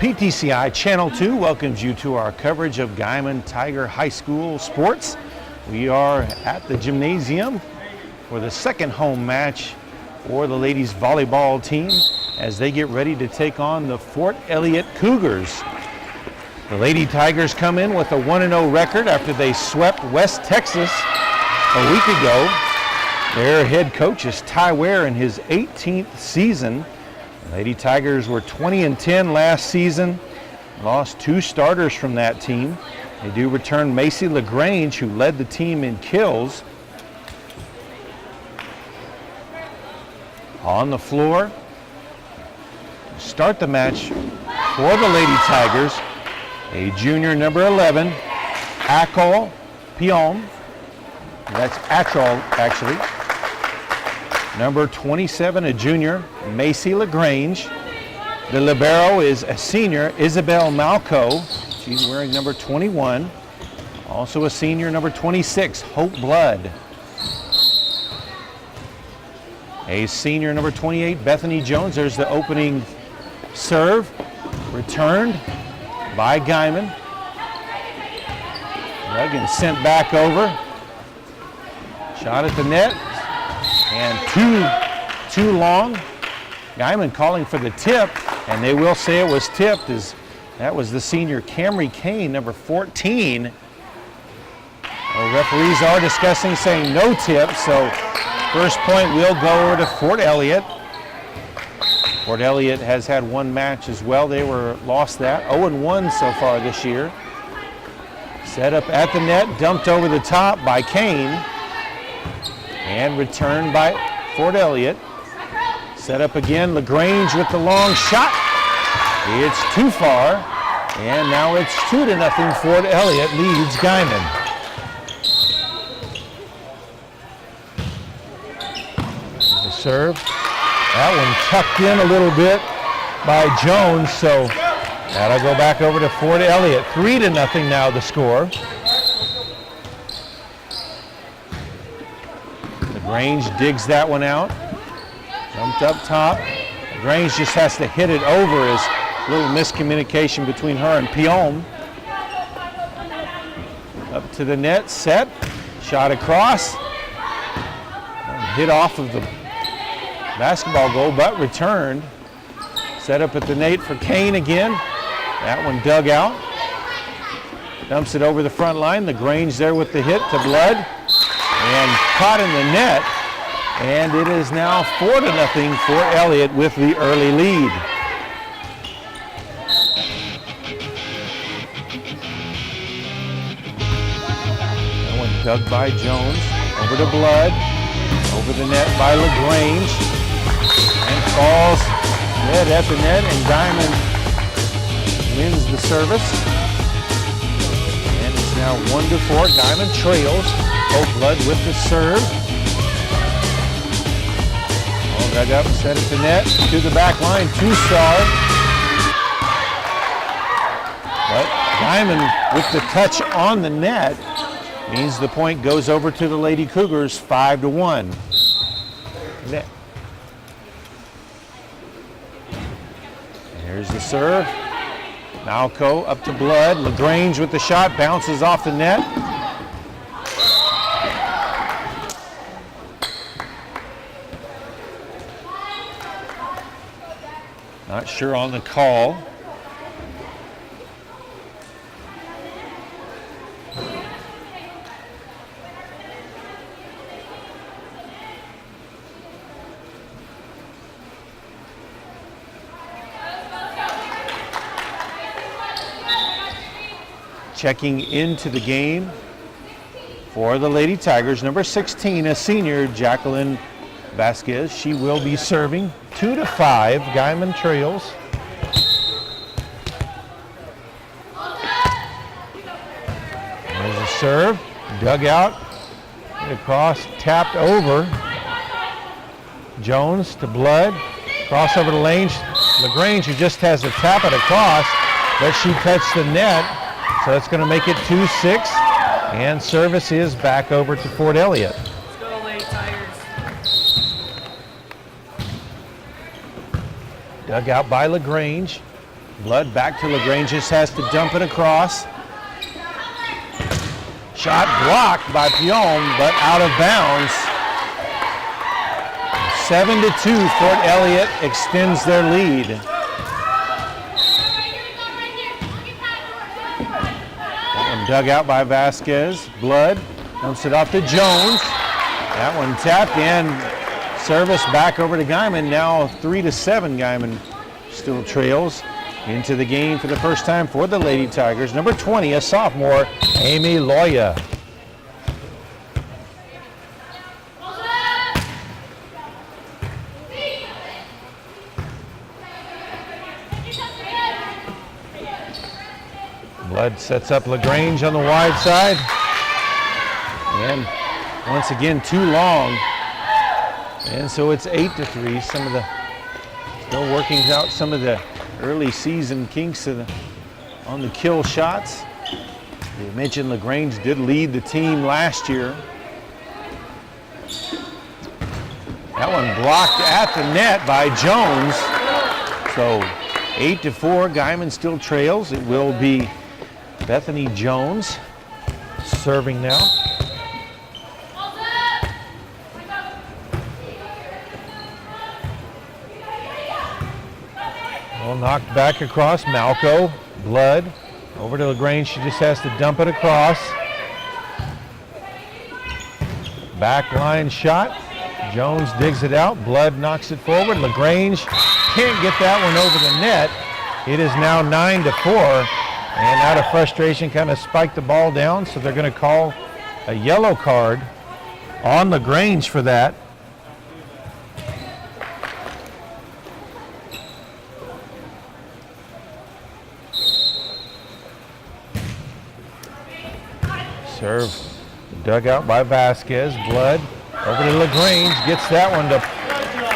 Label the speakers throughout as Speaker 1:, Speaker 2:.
Speaker 1: PTCI Channel 2 welcomes you to our coverage of Guymon Tiger High School sports. We are at the gymnasium for the second home match for the ladies volleyball team as they get ready to take on the Fort Elliott Cougars. The Lady Tigers come in with a 1-0 record after they swept West Texas a week ago. Their head coach is Ty Ware in his 18th season. The Lady Tigers were 20-10 last season, lost 2 starters from that team. They do return Macy LaGrange, who led the team in kills. On the floor, to start the match for the Lady Tigers, a junior number 11, Akol Pion. That's Atrol, actually. Number 27, a junior, Macy LaGrange. The libero is a senior, Isabel Malco. She's wearing number 21. Also a senior, number 26, Hope Blood. A senior, number 28, Bethany Jones. There's the opening serve, returned by Guymon. Duggan sent back over. Shot at the net, and too long. Guymon calling for the tip, and they will say it was tipped, as that was the senior Camry Kane, number 14. Referees are discussing, saying no tip, so first point will go over to Fort Elliott. Fort Elliott has had one match as well. They lost that, 0-1 so far this year. Set up at the net, dumped over the top by Kane, and returned by Fort Elliott. Set up again, LaGrange with the long shot. It's too far, and now it's 2-0. Fort Elliott leads Guymon. The serve, that one tucked in a little bit by Jones, so that'll go back over to Fort Elliott. 3-0 now the score. LaGrange digs that one out. Jumped up top. LaGrange just has to hit it over, as a little miscommunication between her and Pion. Up to the net, set, shot across. Hit off of the basketball goal, but returned. Set up at the net for Kane again. That one dug out. Dumps it over the front line. LaGrange there with the hit to Blood. And caught in the net. And it is now 4-0 for Elliott with the early lead. That one dug by Jones. Over to Blood. Over the net by LaGrange. And falls dead at the net, and Guymon wins the service. And it's now 1-4. Guymon trails. Hope Blood with the serve. All dug up, set at the net, to the back line, 2-star. But Guymon with the touch on the net means the point goes over to the Lady Cougars, 5-1. Net. Here's the serve. Malco up to Blood. LaGrange with the shot, bounces off the net. Not sure on the call. Checking into the game for the Lady Tigers, number 16, a senior, Jacqueline Vasquez. She will be serving. 2-5, Guymon trails. There's a serve, dug out, across, tapped over. Jones to Blood, cross over the lane. LaGrange, who just has to tap it across, but she touched the net, so that's going to make it 2-6, and service is back over to Fort Elliott. Dug out by LaGrange. Blood back to LaGrange, just has to dump it across. Shot blocked by Pion, but out of bounds. 7-2, Fort Elliott extends their lead. That one dug out by Vasquez. Blood dumps it off to Jones. That one tapped in. Service back over to Guymon. Now 3-7, Guymon still trails into the game for the first time for the Lady Tigers. Number 20, a sophomore, Amy Loya. Blood sets up LaGrange on the wide side. And once again, too long. And so it's 8-3. Still working out some of the early season kinks on the kill shots. You mentioned LaGrange did lead the team last year. That one blocked at the net by Jones. So 8-4, Guymon still trails. It will be Bethany Jones serving now. Well, knocked back across. Malco, Blood, over to LaGrange. She just has to dump it across. Back line shot. Jones digs it out. Blood knocks it forward. LaGrange can't get that one over the net. It is now 9-4. And out of frustration, kind of spiked the ball down. So they're going to call a yellow card on LaGrange for that. Serve dug out by Vasquez. Blood over to LaGrange. Gets that one to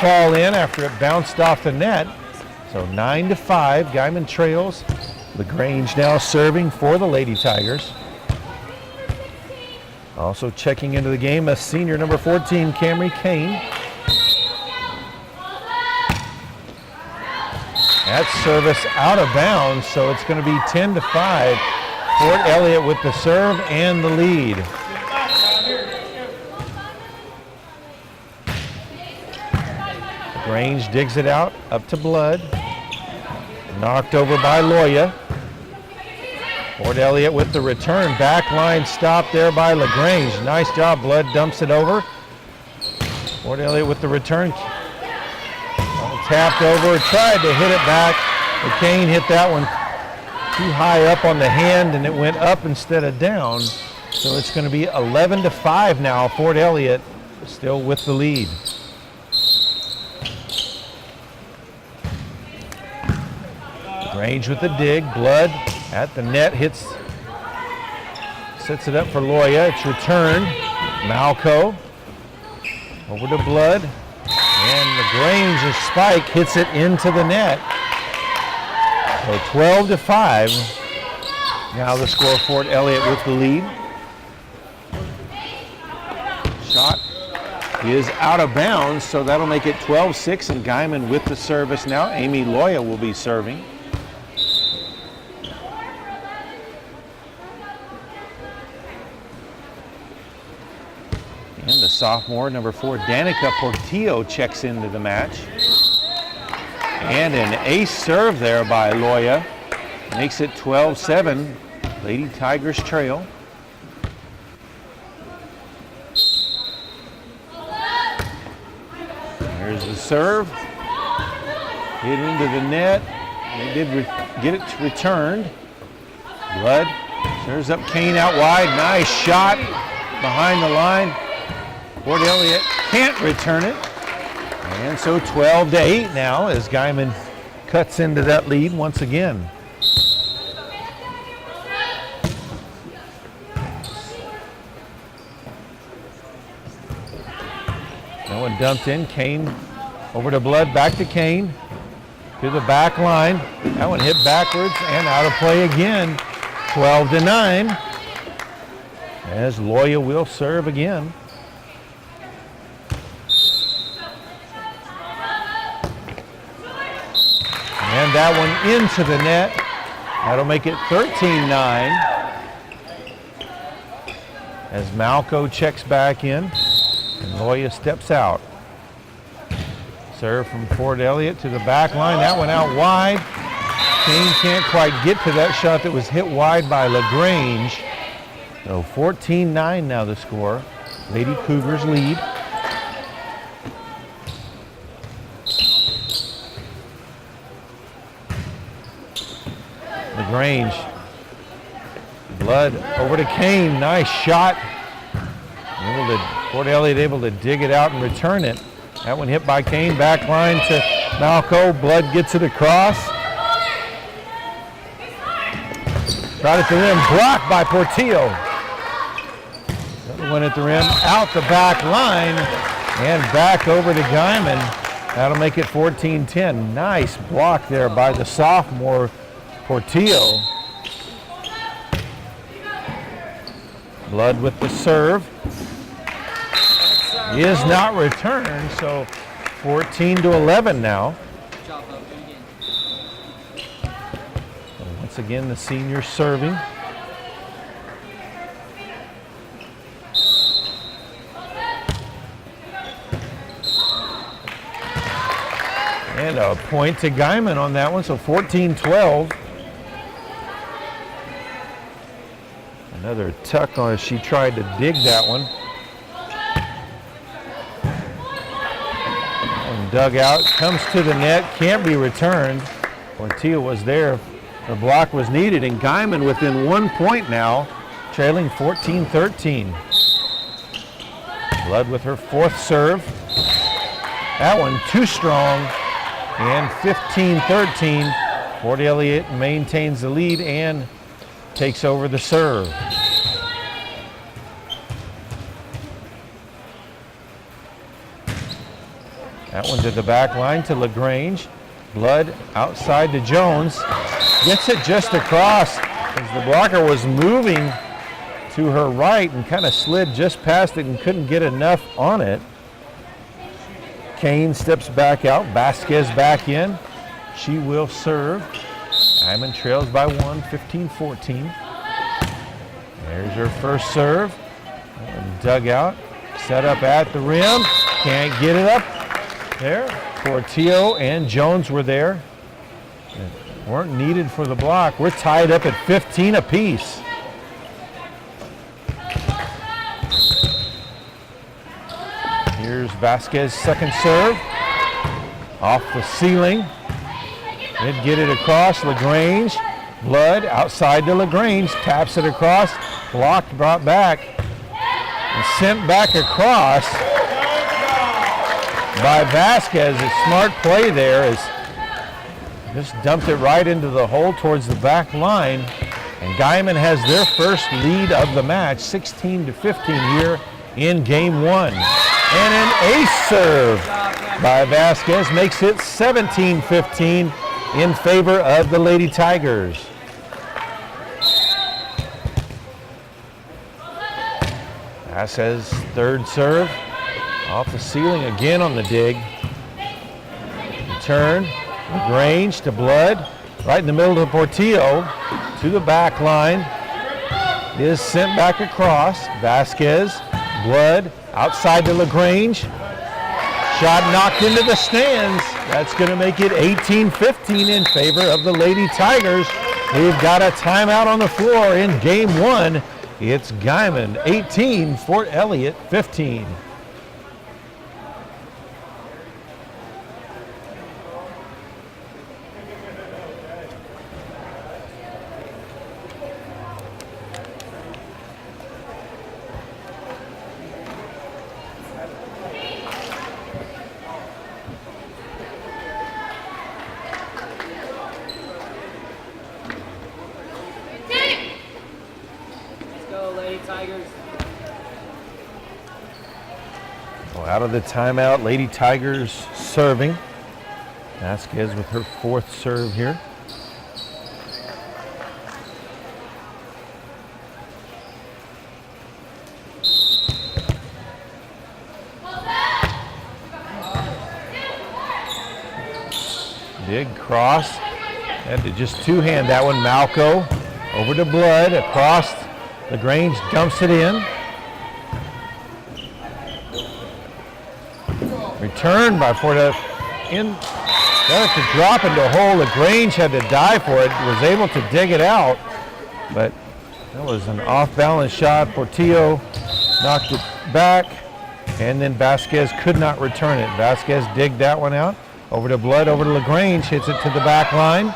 Speaker 1: fall in after it bounced off the net. So 9-5. Guymon trails. LaGrange now serving for the Lady Tigers. Also checking into the game, a senior number 14, Camry Kane. That service out of bounds, so it's going to be 10-5. Fort Elliott with the serve and the lead. LaGrange digs it out, up to Blood. Knocked over by Loya. Fort Elliott with the return. Back line stop there by LaGrange. Nice job. Blood dumps it over. Fort Elliott with the return. Tapped over. Tried to hit it back. McCain hit that one too high up on the hand, and it went up instead of down. So it's going to be 11-5 now. Fort Elliott still with the lead. LaGrange with the dig. Blood at the net, sets it up for Loya. It's returned. Malco over to Blood. And LaGrange's spike hits it into the net. So 12-5. Now the score, Fort Elliott with the lead. Shot is out of bounds, so that'll make it 12-6, and Guymon with the service now. Amy Loya will be serving. And the sophomore, number 4, Danica Portillo, checks into the match. And an ace serve there by Loya. Makes it 12-7. Lady Tigers trail. There's the serve. Hit into the net. They did get it returned. Blood serves up Kane out wide. Nice shot behind the line. Fort Elliott can't return it. And so 12-8 now as Guymon cuts into that lead once again. That one dumped in. Kane over to Blood, back to Kane. To the back line. That one hit backwards and out of play again. 12-9. As Loya will serve again. And And that one into the net. That'll make it 13-9. As Malco checks back in and Loya steps out. Serve from Fort Elliott to the back line. That one out wide. Kane can't quite get to that shot that was hit wide by LaGrange. So 14-9 now the score. Lady Cougars lead. LaGrange. Blood over to Kane. Nice shot. Fort Elliott able to dig it out and return it. That one hit by Kane. Back line to Malco. Blood gets it across. Shot at the rim. Blocked by Portillo. Another one at the rim. Out the back line. And back over to Guymon. That'll make it 14-10. Nice block there by the sophomore Portillo. Blood with the serve. Is not returned, so 14-11 now. So once again, the seniors serving. And a point to Guymon on that one, so 14-12. Another tuck on as she tried to dig that one. And dug out, comes to the net, can't be returned. Portillo was there. The block was needed, and Guymon within 1 point now, trailing 14-13. Blood with her fourth serve. That one too strong, and 15-13. Fort Elliott maintains the lead and takes over the serve. That one to the back line to LaGrange. Blood outside to Jones. Gets it just across as the blocker was moving to her right and kind of slid just past it and couldn't get enough on it. Kane steps back out. Vasquez back in. She will serve. Guymon trails by one, 15-14. There's her first serve. Dug out. Set up at the rim. Can't get it up there. Portillo and Jones were there. Weren't needed for the block. We're tied up at 15 apiece. Here's Vasquez's second serve. Off the ceiling. Did get it across. LaGrange. Blood outside to LaGrange. Taps it across. Blocked, brought back. And sent back across by Vasquez. A smart play there as just dumped it right into the hole towards the back line. And Guymon has their first lead of the match, 16-15 here in game one. And an ace serve by Vasquez makes it 17-15 in favor of the Lady Tigers. Vasquez third serve. Off the ceiling again on the dig. Turn. LaGrange to Blood. Right in the middle to Portillo. To the back line. Is sent back across. Vasquez. Blood. Outside to LaGrange. Shot knocked into the stands. That's going to make it 18-15 in favor of the Lady Tigers. We've got a timeout on the floor in game one. It's Guymon 18, Fort Elliott 15. Out of the timeout, Lady Tigers serving. Vasquez with her fourth serve here. Big cross. Had to just two-hand that one. Malco over to Blood, across. LaGrange dumps it in. Return by Fort in. Got it to drop into a hole. LaGrange had to dive for it. Was able to dig it out, but that was an off-balance shot. Portillo knocked it back, and then Vasquez could not return it. Vasquez digged that one out. Over to Blood, over to LaGrange, hits it to the back line.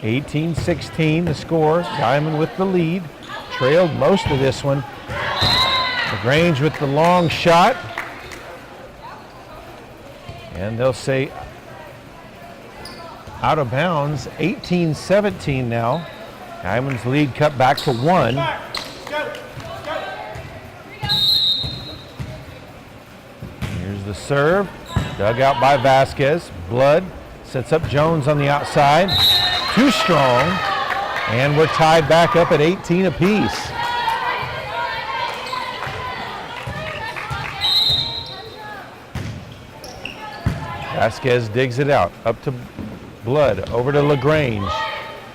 Speaker 1: 18-16 the score. Guymon with the lead. Trailed most of this one. LaGrange with the long shot. And they'll say out of bounds. 18-17 now. Guymon's lead cut back to 1. Here's the serve. Dug out by Vasquez. Blood sets up Jones on the outside. Too strong. And we're tied back up at 18 apiece. Vasquez digs it out. Up to Blood. Over to LaGrange.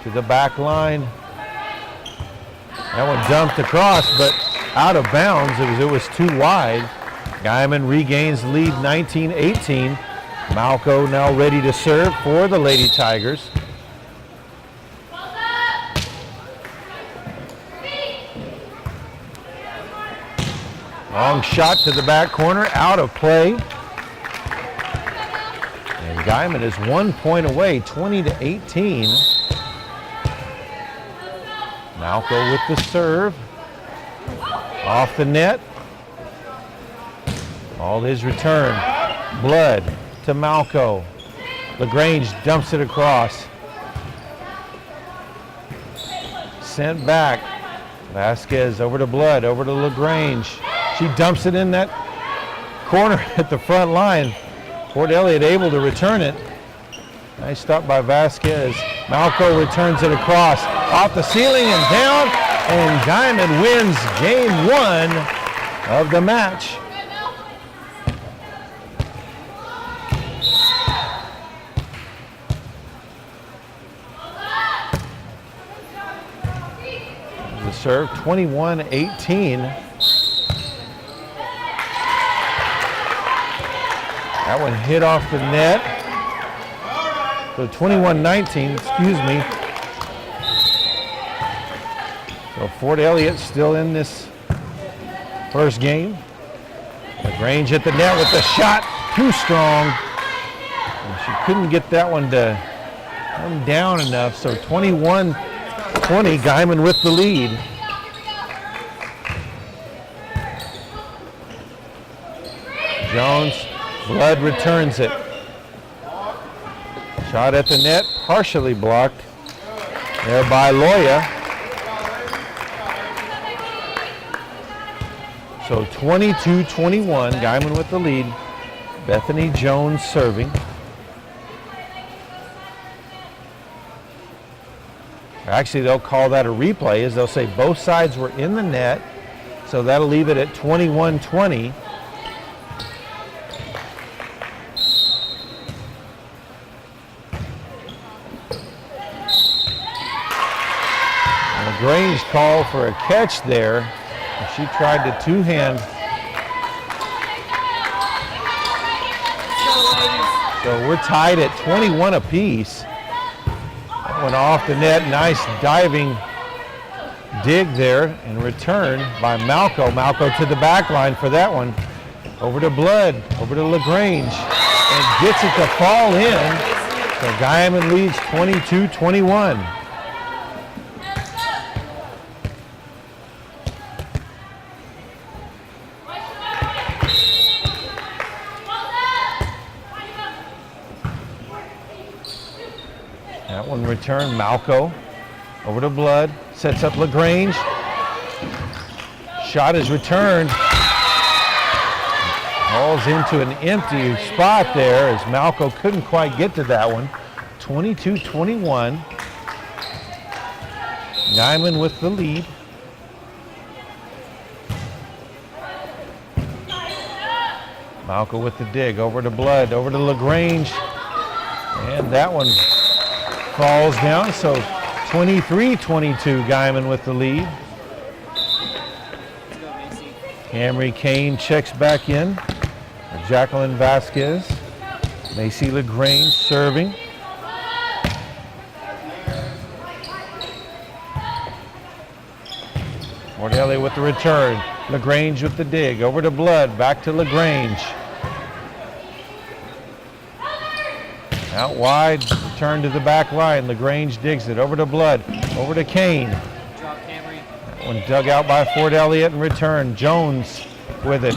Speaker 1: To the back line. That one dumped across, but out of bounds. It was too wide. Guymon regains lead 19-18. Malco now ready to serve for the Lady Tigers. Long shot to the back corner, out of play. And Guymon is 1 point away, 20-18. Malco with the serve. Off the net. All his return. Blood to Malco. LaGrange dumps it across. Sent back. Vasquez over to Blood, over to LaGrange. She dumps it in that corner at the front line. Fort Elliott able to return it. Nice stop by Vasquez. Malco returns it across. Off the ceiling and down. And Guymon wins game 1 of the match. The serve, 21-18. That one hit off the net. So 21-19, excuse me. So Fort Elliott still in this first game. LaGrange at the net with the shot, too strong. And she couldn't get that one to come down enough. So 21-20, Guymon with the lead. Jones, Blood returns it. Shot at the net, partially blocked there by Loya. So 22-21, Guymon with the lead. Bethany Jones serving. Actually, they'll call that a replay, as they'll say both sides were in the net. So that'll leave it at 21-20. LaGrange called for a catch there. She tried to two-hand. So we're tied at 21 apiece. That went off the net. Nice diving dig there and return by Malco. Malco to the back line for that one. Over to Blood, over to LaGrange, and gets it to fall in. So Guymon leads 22-21. That one returned. Malco over to Blood, sets up LaGrange. Shot is returned. Falls into an empty spot there as Malco couldn't quite get to that one. 22-21. Guymon with the lead. Malco with the dig, over to Blood, over to LaGrange. And that one falls down, so 23-22, Guymon with the lead. Camry Kane checks back in. Jacqueline Vasquez. Macy LaGrange serving. Elliott with the return. LaGrange with the dig. Over to Blood. Back to LaGrange. Out wide. Return to the back line. LaGrange digs it. Over to Blood. Over to Kane. That one dug out by Fort Elliott and return. Jones with it.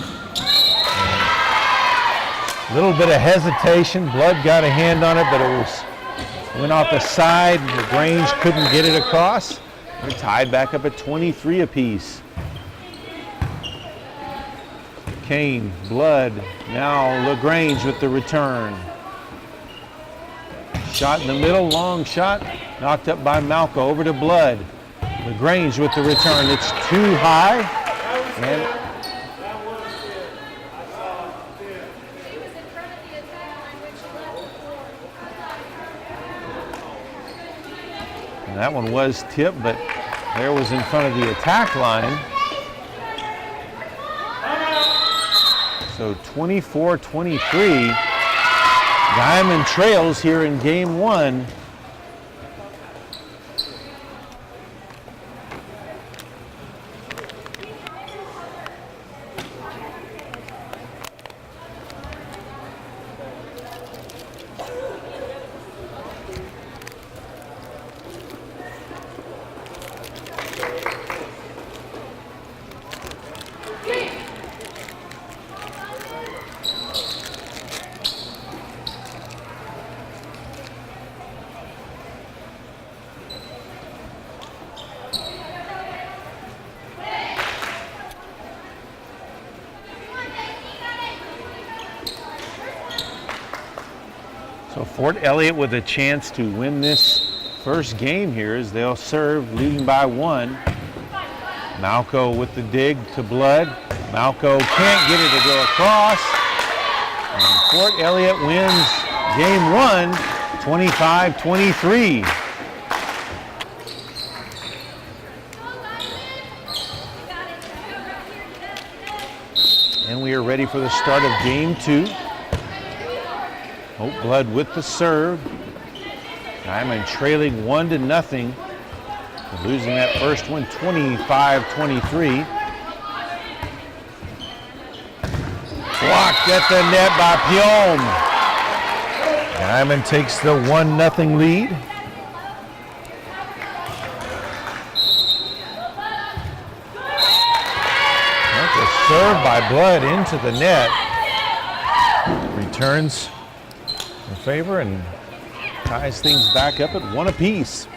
Speaker 1: A little bit of hesitation. Blood got a hand on it, but it went off the side. LaGrange couldn't get it across. They're tied back up at 23 apiece. Kane, Blood, now LaGrange with the return. Shot in the middle, long shot, knocked up by Malco. Over to Blood. LaGrange with the return. It's too high. And that one was tipped, but there was in front of the attack line. So 24-23. Guymon trails here in game one. So Fort Elliott with a chance to win this first game here as they'll serve, leading by one. Malco with the dig to Blood. Malco can't get it to go across. And Fort Elliott wins game one, 25-23. And we are ready for the start of game two. Hope Blood with the serve. Guymon trailing 1-0. Losing that first one, 25-23. Blocked at the net by Pyom. Guymon takes the 1-0 lead. That's a serve by Blood into the net. Returns in favor and ties things back up at one apiece.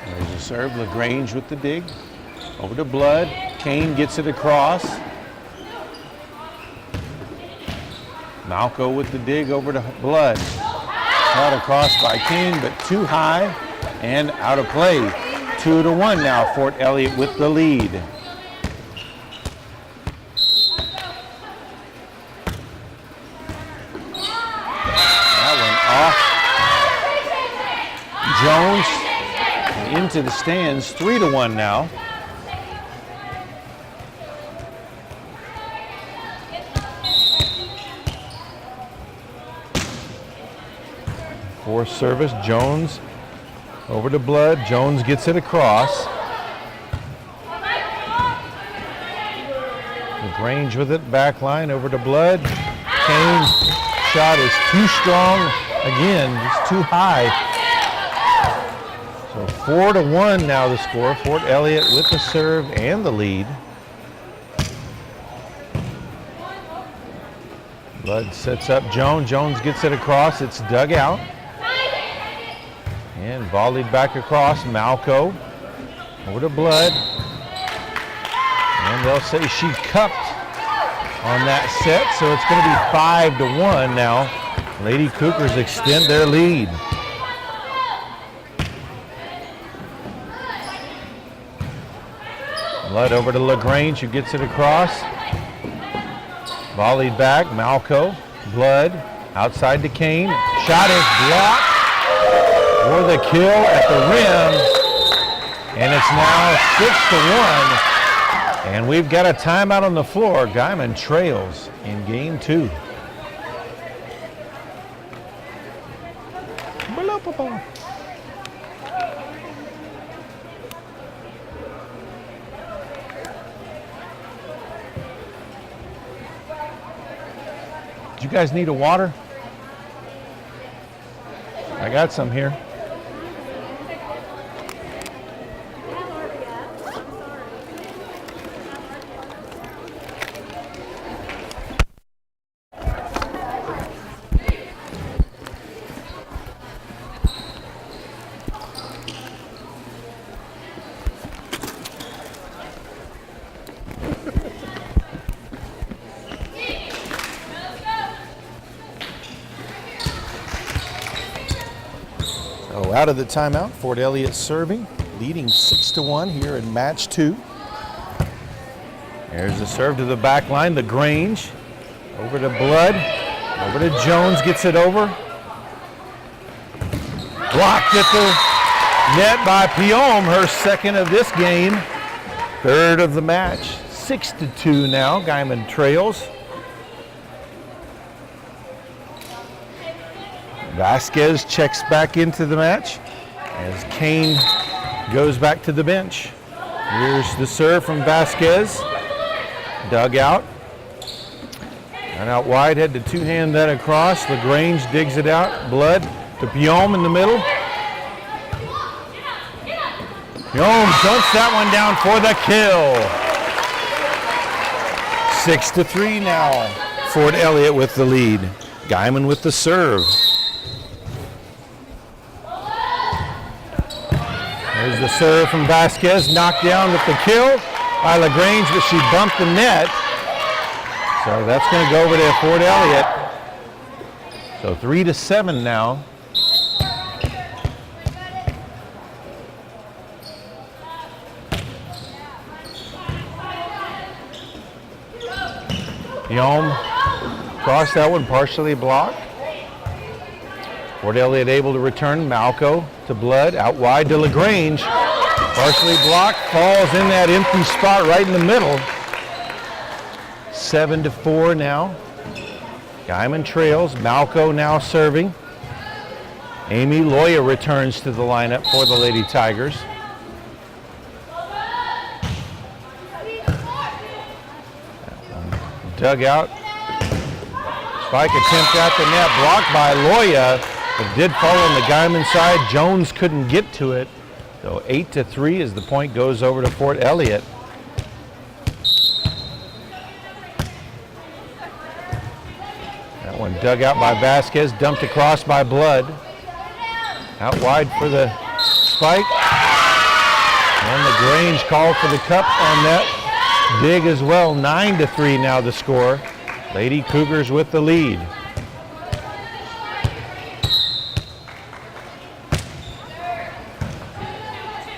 Speaker 1: There's a serve. LaGrange with the dig. Over to Blood. Kane gets it across. Malco with the dig over to Blood. Shot across by Kane, but too high and out of play. 2-1 now. Fort Elliott with the lead. Jones into the stands, 3-1 now. Fourth service, Jones over to Blood. Jones gets it across. LaGrange with it, back line over to Blood. Kane's shot is too strong. Again, just too high. So 4-1 now the score. Fort Elliott with the serve and the lead. Blood sets up Jones. Jones gets it across. It's dug out. And volleyed back across. Malco over to Blood. And they'll say she cupped on that set. So it's going to be 5-1 now. Lady Cougars extend their lead. Blood over to LaGrange, who gets it across. Volleyed back, Malco. Blood outside to Kane. Shot is blocked. for the kill at the rim. And it's now 6-1. And we've got a timeout on the floor. Guymon trails in game 2. Do you guys need a water? I got some here. Out of the timeout, Fort Elliott serving, leading 6-1 here in match 2. There's the serve to the back line, LaGrange. Over to Blood, over to Jones, gets it over. Blocked at the net by Piome, her second of this game, third of the match. 6-2 now, Guymon trails. Vasquez checks back into the match as Kane goes back to the bench. Here's the serve from Vasquez. Dug out. And out wide, had to two-hand that across. LaGrange digs it out. Blood to Piome in the middle. Piome dumps that one down for the kill. 6-3 now. Fort Elliott with the lead. Guymon with the serve. There's the serve from Vasquez, knocked down with the kill by LaGrange, but she bumped the net. So that's going to go over to Fort Elliott. So 3-7 now. Piome crossed that one, partially blocked. Fort Elliott able to return. Malco to Blood, out wide to LaGrange. Partially blocked, falls in that empty spot right in the middle. 7-4 now. Guymon trails. Malco now serving. Amy Loya returns to the lineup for the Lady Tigers. Dug out. Spike attempt at the net, blocked by Loya. It did fall on the Guymon side. Jones couldn't get to it. So 8-3 as the point goes over to Fort Elliott. That one dug out by Vasquez, dumped across by Blood. Out wide for the spike. And LaGrange called for the cup on that. Dig as well. 9-3 now the score. Lady Cougars with the lead.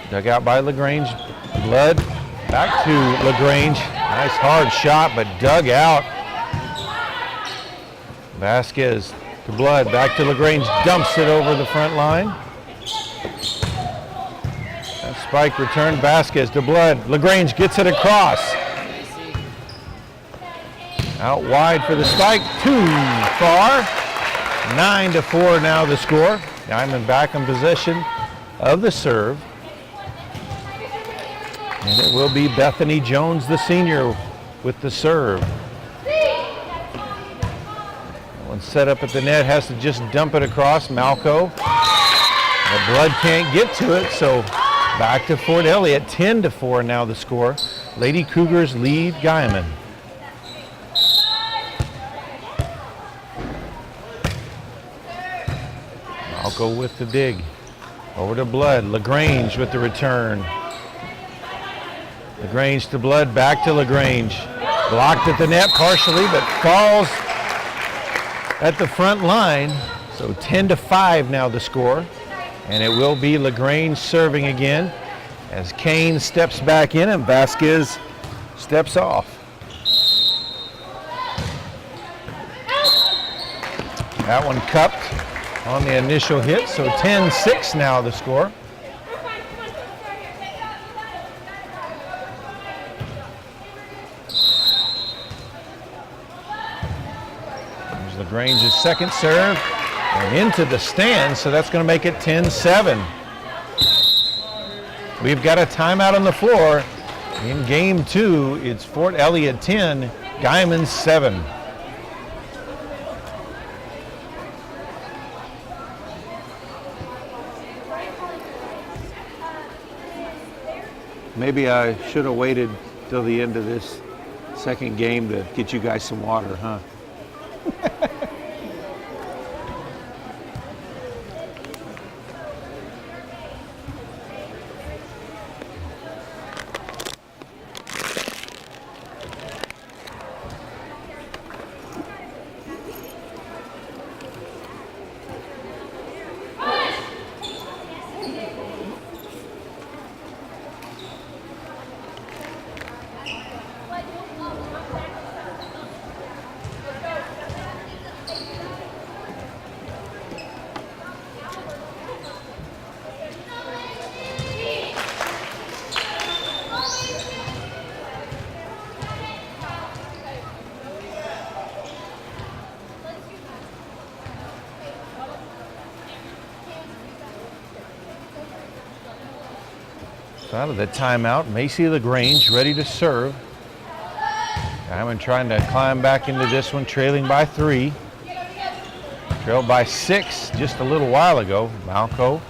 Speaker 1: Dug out by LaGrange. Blood back to LaGrange. Nice hard shot, but dug out. Vasquez to Blood, back to LaGrange, dumps it over the front line. That spike returned, Vasquez to Blood. LaGrange gets it across. Out wide for the spike, too far. 9-4 now the score. Guymon back in possession of the serve. And it will be Bethany Jones, the senior, with the serve. One set up at the net, has to just dump it across. Malco. The Blood can't get to it, so back to Fort Elliott. 10-4 now the score. Lady Cougars lead Guymon. Malco with the dig. Over to Blood. LaGrange with the return. LaGrange to Blood, back to LaGrange. Blocked at the net partially, but falls at the front line. So 10-5 now the score. And it will be LaGrange serving again as Kane steps back in and Vasquez steps off. That one cupped on the initial hit, so 10-6 now the score. There's LaGrange's second serve and into the stand, so that's going to make it 10-7. We've got a timeout on the floor. In game 2, it's Fort Elliott 10, Guymon 7. Maybe I should have waited till the end of this second game to get you guys some water, huh? Out of the timeout, Macy LaGrange ready to serve. Guymon trying to climb back into this one, trailing by 3. Trailed by 6 just a little while ago. Malco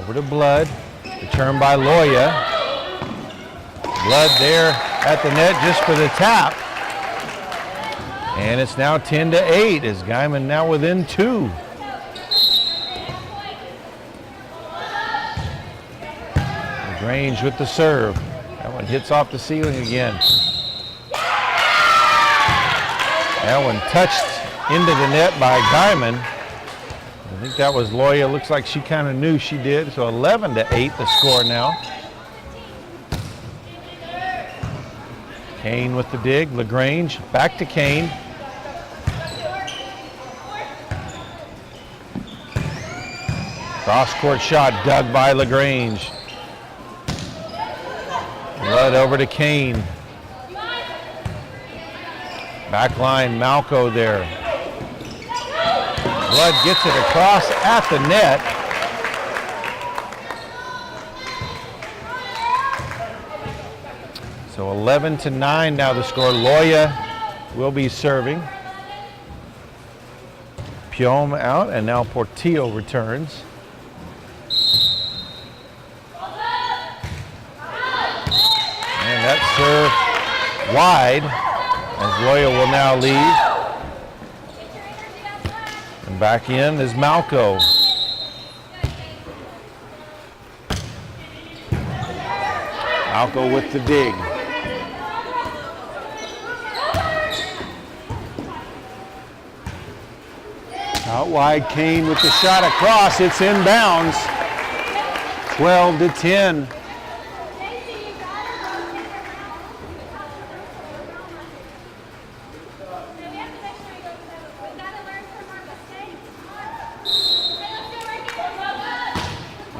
Speaker 1: over to Blood. Return by Loya. Blood there at the net just for the tap. And it's now 10-8 as Guymon now within 2. LaGrange with the serve. That one hits off the ceiling again. That one touched into the net by Guymon. I think that was Loya. Looks like she kind of knew she did. So 11-8 the score now. Kane with the dig. LaGrange back to Kane. Cross-court shot dug by LaGrange. Blood over to Kane. Back line, Malco there. Blood gets it across at the net. So 11-9 now the score. Loya will be serving. Piome out, and now Portillo returns. And that serve wide as Loya will now leave. And back in is Malco. Malco with the dig. Out wide, Kane with the shot across. It's inbounds. 12-10.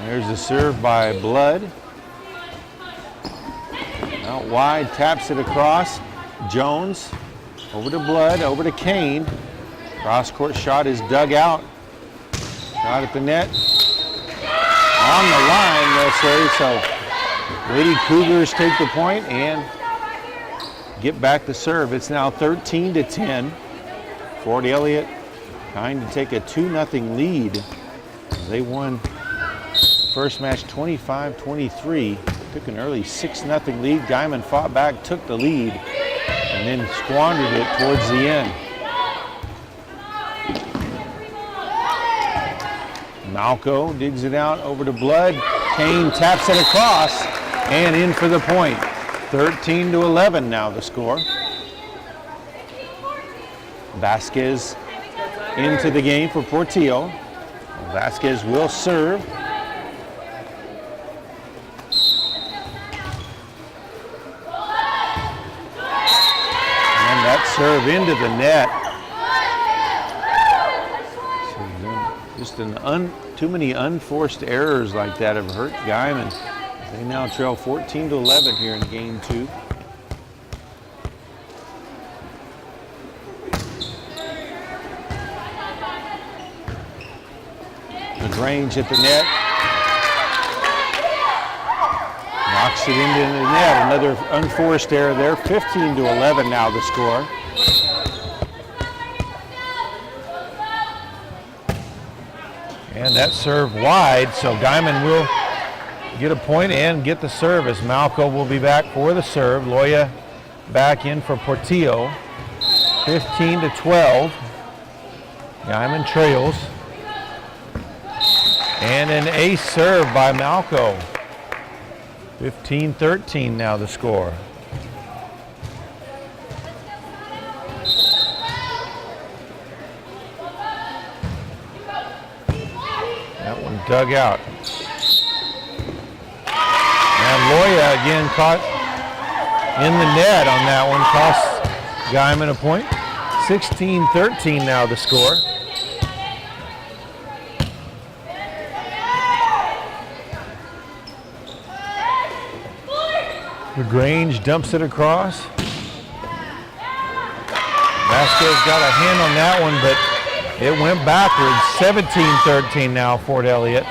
Speaker 1: There's the serve by Blood. Out wide, taps it across. Jones over to Blood, over to Kane. Cross-court shot is dug out. Shot at the net. On the line, they'll say. So Lady Cougars take the point and get back the serve. It's now 13-10. Fort Elliott trying to take a 2-0 lead. They won first match 25-23. Took an early 6-0 lead. Guymon fought back, took the lead, and then squandered it towards the end. Malco digs it out over to Blood. Kane taps it across and in for the point. 13-11 now the score. Vasquez into the game for Portillo. Vasquez will serve. And that serve into the net. Just too many unforced errors like that have hurt Guymon. They now trail 14-11 here in game 2. LaGrange at the net. Knocks it into the net. Another unforced error there. 15-11 now the score. And that serve wide, so Guymon will get a point and get the serve as Malco will be back for the serve. Loya back in for Portillo. 15-12. Guymon trails. And an ace serve by Malco. 15-13 now the score. That one dug out. And Loya again caught in the net on that one. Cost Guymon a point. 16-13 now the score. LaGrange dumps it across. Vasquez got a hand on that one, but it went backwards. 17-13 now, Fort Elliott.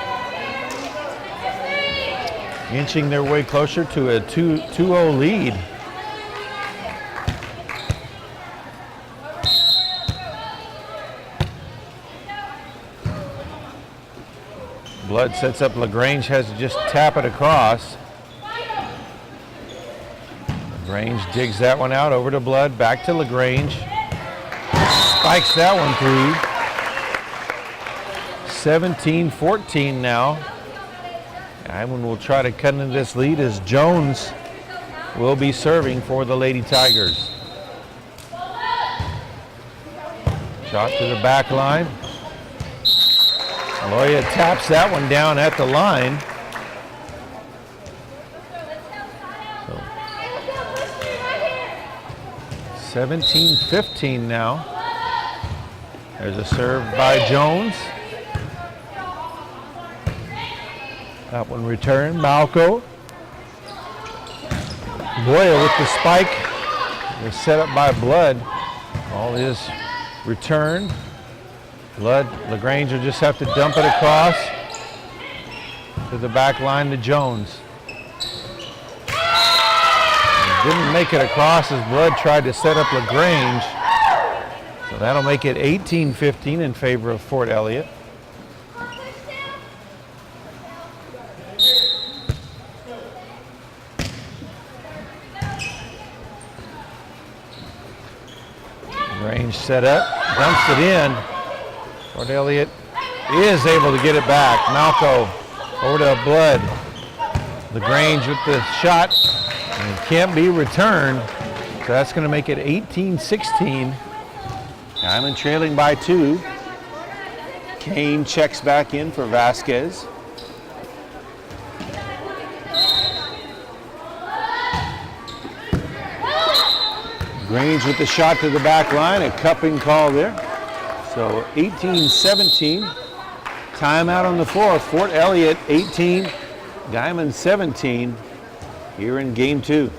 Speaker 1: Inching their way closer to a 2-0 lead. Blood sets up LaGrange, has to just tap it across. LaGrange digs that one out over to Blood, back to LaGrange. Spikes that one through. 17-14 now. Guymon will try to cut into this lead as Jones will be serving for the Lady Tigers. Shot to the back line. Loya taps that one down at the line. 17-15 now. There's a serve by Jones. That one returned. Malco. Loya with the spike. It was set up by Blood. All is returned. Blood, LaGrange will just have to dump it across to the back line to Jones. Didn't make it across as Blood tried to set up LaGrange. So that'll make it 18-15 in favor of Fort Elliott. LaGrange set up, dumps it in. Fort Elliott is able to get it back. Malco over to Blood. LaGrange with the shot. And it can't be returned. So that's going to make it 18-16. Guymon trailing by 2. Kane checks back in for Vasquez. Grange with the shot to the back line, a cupping call there. So 18-17. Timeout on the floor. Fort Elliott 18, Guymon 17 here in game 2.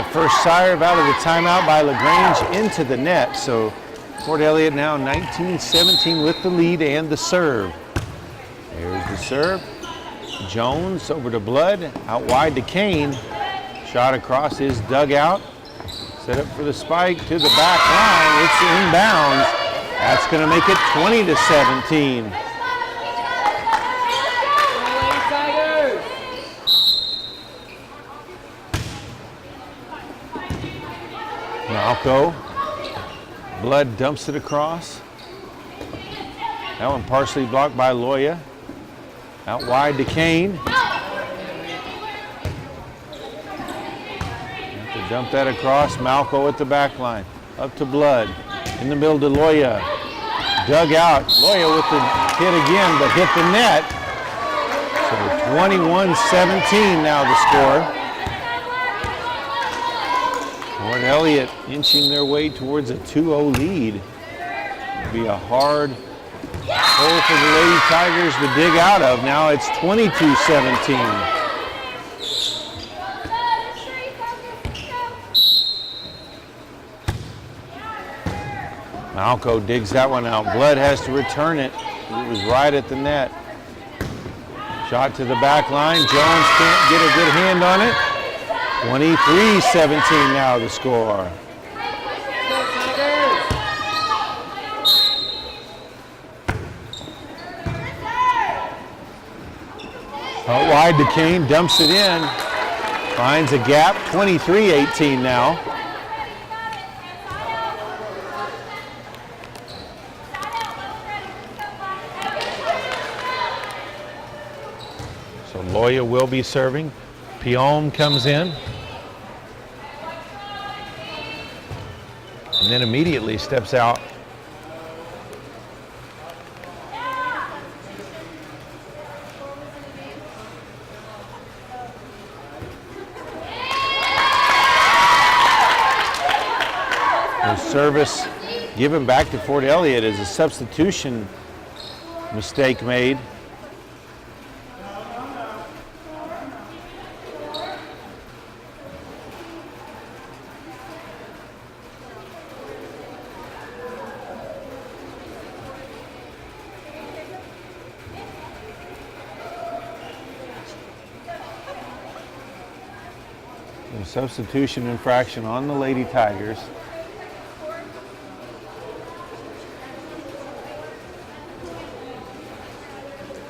Speaker 1: the first serve out of the timeout by LaGrange into the net. So Fort Elliott now 19-17 with the lead and the serve. There's the serve. Jones over to Blood, out wide to Kane. Shot across his dugout. Set up for the spike to the back line. It's inbounds. That's going to make it 20-17. Malco. Blood dumps it across. That one partially blocked by Loya. Out wide to Kane. Have to dump that across. Malco at the back line. Up to Blood. In the middle to Loya. Dug out. Loya with the hit again, but hit the net. So 21-17 now the score. Fort Elliott inching their way towards a 2-0 lead. It'll be a hard hole for the Lady Tigers to dig out of. Now it's 22-17. Malco digs that one out. Blood has to return it. It was right at the net. Shot to the back line. Jones can't get a good hand on it. 23-17 now the score. Out wide to Kane, dumps it in. Finds a gap, 23-18 now. So Loya will be serving. Pion comes in. And then immediately steps out. The service given back to Fort Elliott is a substitution mistake made. Substitution infraction on the Lady Tigers.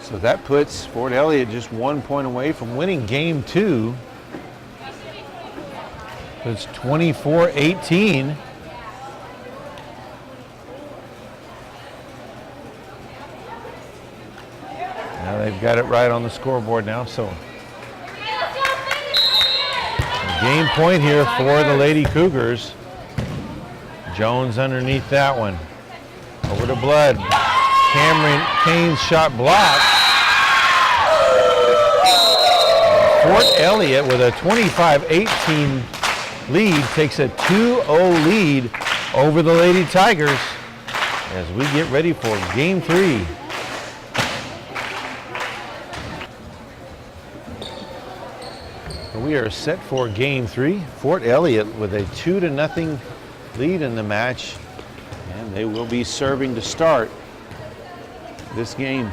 Speaker 1: So that puts Fort Elliott just 1 point away from winning game 2. It's 24-18. Now they've got it right on the scoreboard now, so game point here for the Lady Cougars. Jones underneath that one. Over to Blood. Cameron Kane's shot blocked. Fort Elliott with a 25-18 lead takes a 2-0 lead over the Lady Tigers as we get ready for game 3. We are set for game 3. Fort Elliott with a 2-0 lead in the match, and they will be serving to start this game.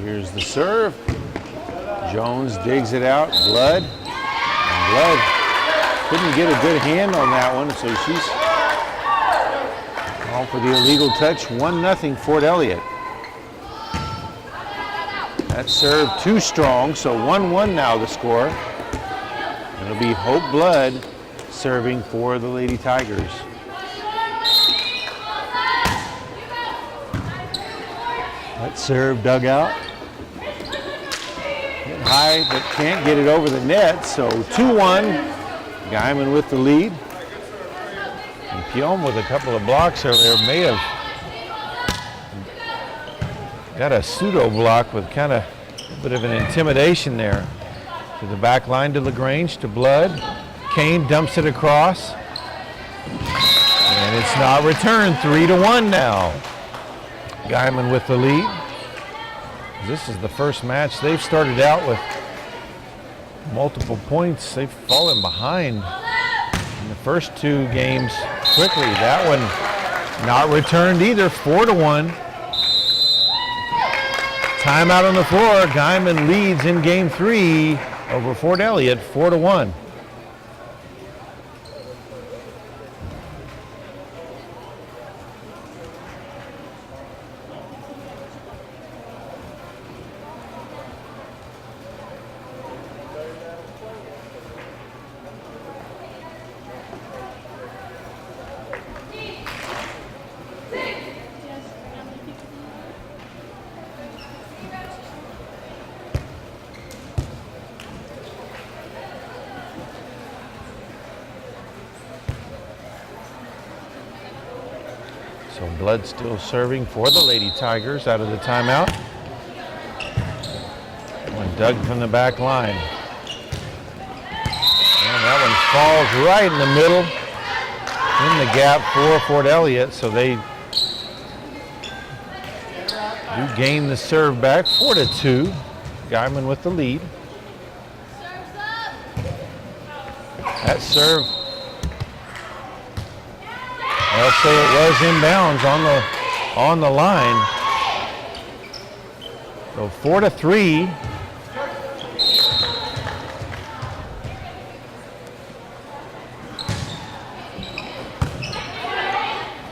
Speaker 1: Here's the serve. Jones digs it out. Blood. And Blood couldn't get a good hand on that one, so she's called for the illegal touch. 1-0 Fort Elliott. That serve too strong, so 1-1 now the score. It'll be Hope Blood serving for the Lady Tigers. That serve dug out. Hit high, but can't get it over the net, so 2-1. Guymon with the lead. And Pion with a couple of blocks earlier may have got a pseudo block with kind of a bit of an intimidation there. To the back line to LaGrange, to Blood. Kane dumps it across. And it's not returned. 3-1 now. Guymon with the lead. This is the first match they've started out with multiple points. They've fallen behind in the first two games quickly. That one not returned either, 4-1. Timeout on the floor. Guymon leads in game 3 over Fort Elliott, 4-1. So Blood still serving for the Lady Tigers out of the timeout. One dug from the back line. And that one falls right in the middle, in the gap for Fort Elliott. So they do gain the serve back, 4-2. Guymon with the lead. That serve, I'll say it was inbounds on the line. So 4-3.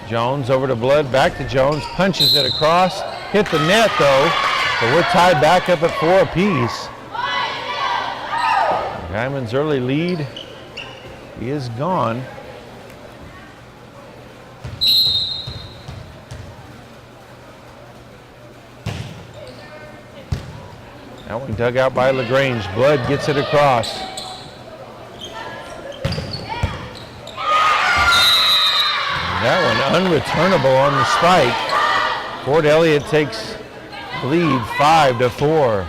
Speaker 1: Jones over to Blood, back to Jones, punches it across, hit the net though, so we're tied back up at 4 apiece. Guymon's early lead is gone. That one dug out by LaGrange. Blood gets it across. That one unreturnable on the spike. Fort Elliott takes lead 5-4.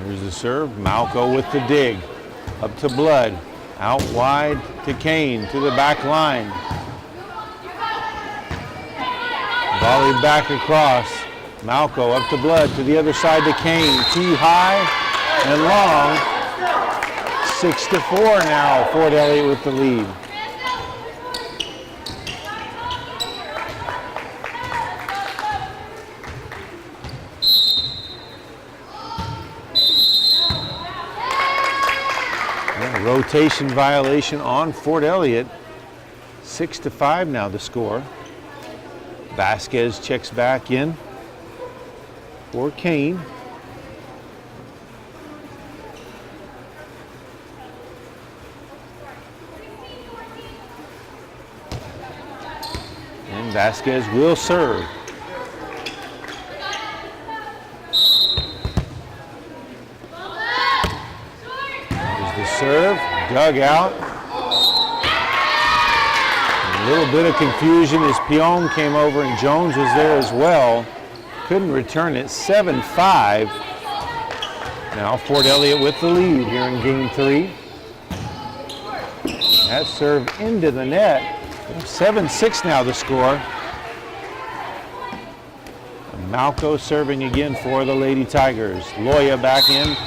Speaker 1: Here's the serve. Malco with the dig. Up to Blood. Out wide to Kane, to the back line. Volley back across. Malco up to Blood, to the other side to Kane. Too high and long. 6-4 now, Fort Elliott with the lead. Rotation violation on Fort Elliott. 6-5 now the score. Vasquez checks back in for Kane. And Vasquez will serve. Serve, dug out. A little bit of confusion as Pion came over and Jones was there as well. Couldn't return it, 7-5. Now Fort Elliott with the lead here in game 3. That serve into the net. 7-6 now the score. And Malco serving again for the Lady Tigers. Loya back in.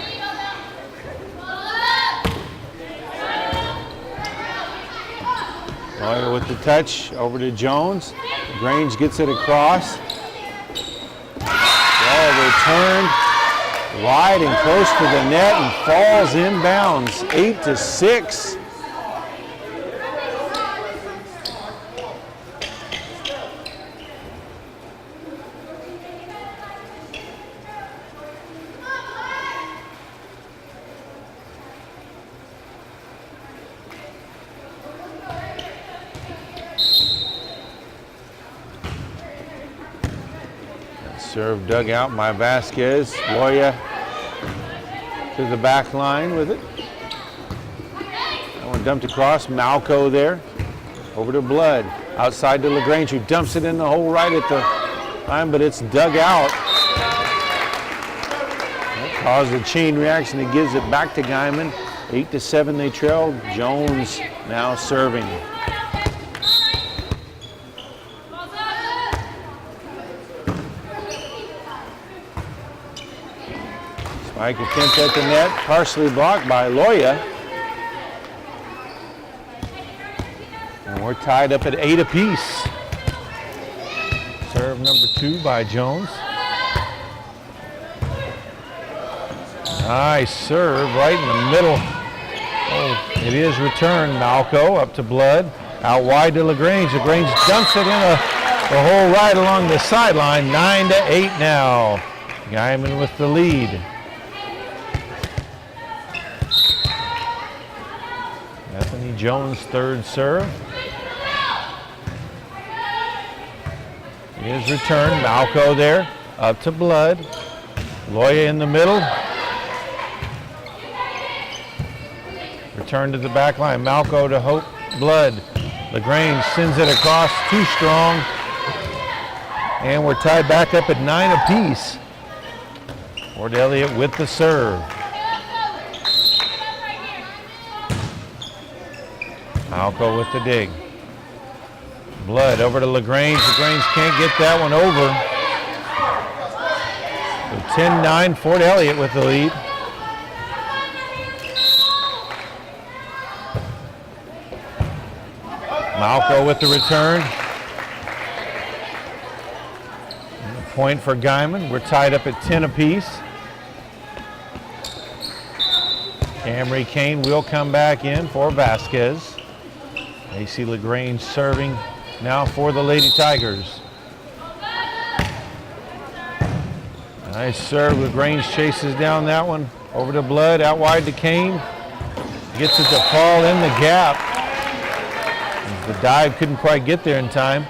Speaker 1: Loya with the touch over to Jones. Grange gets it across. Ball returned wide and close to the net and falls inbounds. 8-6. Serve dug out by Vasquez. Loya to the back line with it. That one dumped across. Malco there. Over to Blood. Outside to LaGrange, who dumps it in the hole right at the line, but it's dug out. That caused a chain reaction that gives it back to Guymon. 8-7 they trail. Jones now serving. Spike attempt at the net, partially blocked by Loya. And we're tied up at 8 apiece. Serve number 2 by Jones. Nice serve right in the middle. Oh, it is returned. Malco up to Blood. Out wide to LaGrange. LaGrange dumps it in a hole right along the sideline. 9-8 now. Guymon with the lead. Anthony Jones third serve. It is returned. Malco there. Up to Blood. Loya in the middle. Return to the back line. Malco to Hope. Blood. LaGrange sends it across. Too strong. And we're tied back up at 9 apiece. Fort Elliott with the serve. Malco with the dig. Blood over to LaGrange. LaGrange can't get that one over. So 10-9, Fort Elliott with the lead. Malco with the return. And a point for Guymon. We're tied up at 10 apiece. Camry Kane will come back in for Vasquez. AC LaGrange serving now for the Lady Tigers. Nice serve. LaGrange chases down that one. Over to Blood, out wide to Kane. Gets it to fall in the gap. The dive couldn't quite get there in time.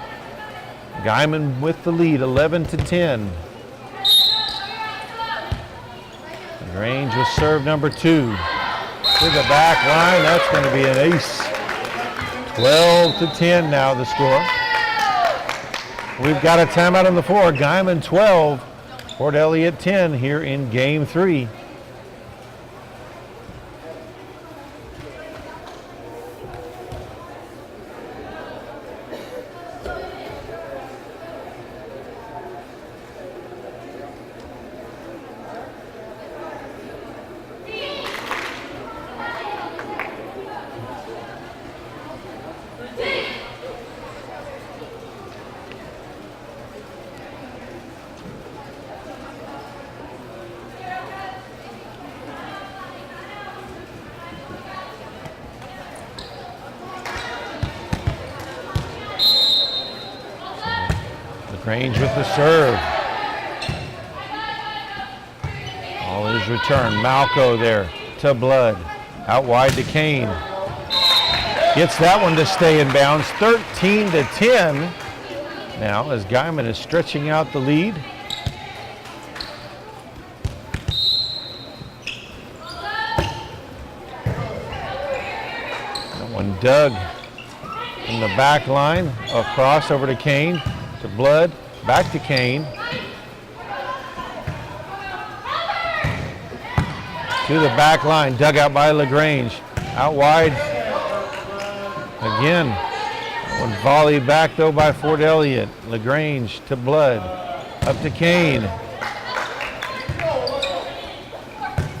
Speaker 1: Guymon with the lead, 11-10. LaGrange with serve number 2. To the back line, that's going to be an ace. 12-10 now the score. We've got a timeout on the floor. Guymon 12, Fort Elliott 10 here in game 3. LaGrange with the serve. All is returned. Malco there to Blood. Out wide to Kane. Gets that one to stay in bounds. 13-10 now as Guymon is stretching out the lead. That one dug in the back line. Across over to Kane. To Blood, back to Kane. To the back line, dug out by LaGrange. Out wide. Again, one volleyed back though by Fort Elliott. LaGrange to Blood, up to Kane.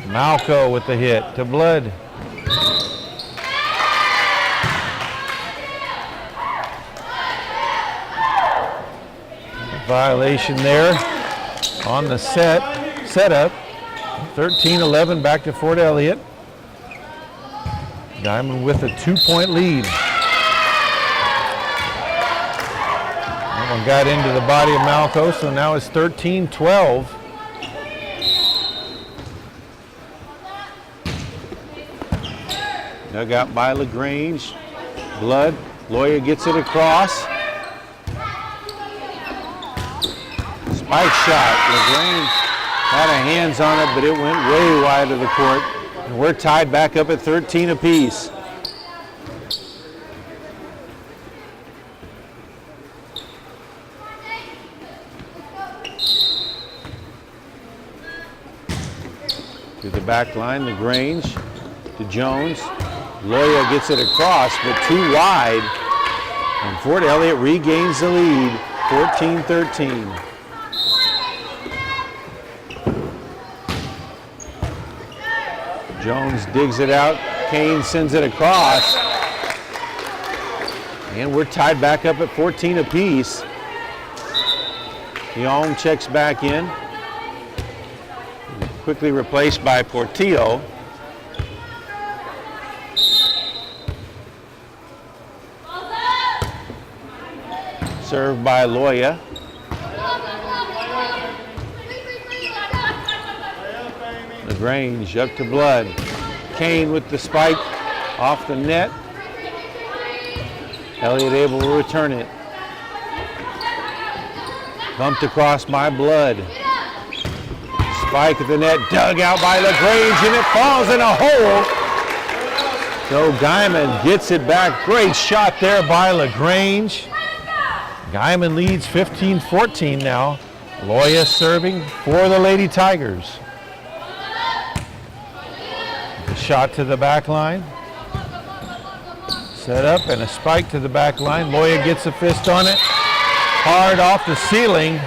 Speaker 1: Malco with the hit to Blood. Violation there on the setup. 13-11 back to Fort Elliott. Guymon with a 2-point lead. That one got into the body of Malco, so now it's 13-12. Dug out by LaGrange. Blood. Loya gets it across. Spike shot. LaGrange had a hands on it, but it went way wide of the court. And we're tied back up at 13 apiece. To the back line, LaGrange. to Jones. Loya gets it across, but too wide. And Fort Elliott regains the lead, 14-13. Jones digs it out. Kane sends it across. And we're tied back up at 14 apiece. Young checks back in. Quickly replaced by Portillo. Served by Loya. LaGrange up to Blood. Kane with the spike off the net. Elliott able to return it. Bumped across by Blood. Spike at the net, dug out by LaGrange, and it falls in a hole. So Guymon gets it back. Great shot there by LaGrange. Guymon leads 15-14 now. Loya serving for the Lady Tigers. The shot to the back line. Set up and a spike to the back line. Loya gets a fist on it. Hard off the ceiling.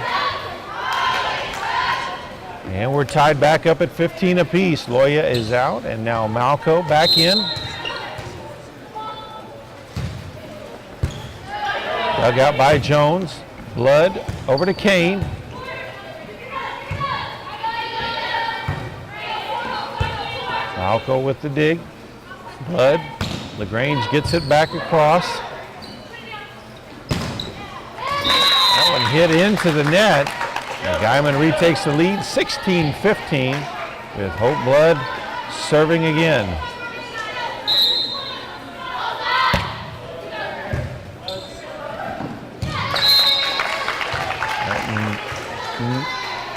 Speaker 1: And we're tied back up at 15 apiece. Loya is out, and now Malco back in. Dug out by Jones. Blood over to Kane. Malco with the dig. Blood. LaGrange gets it back across. That one hit into the net. And Guymon retakes the lead, 16-15, with Hope Blood serving again.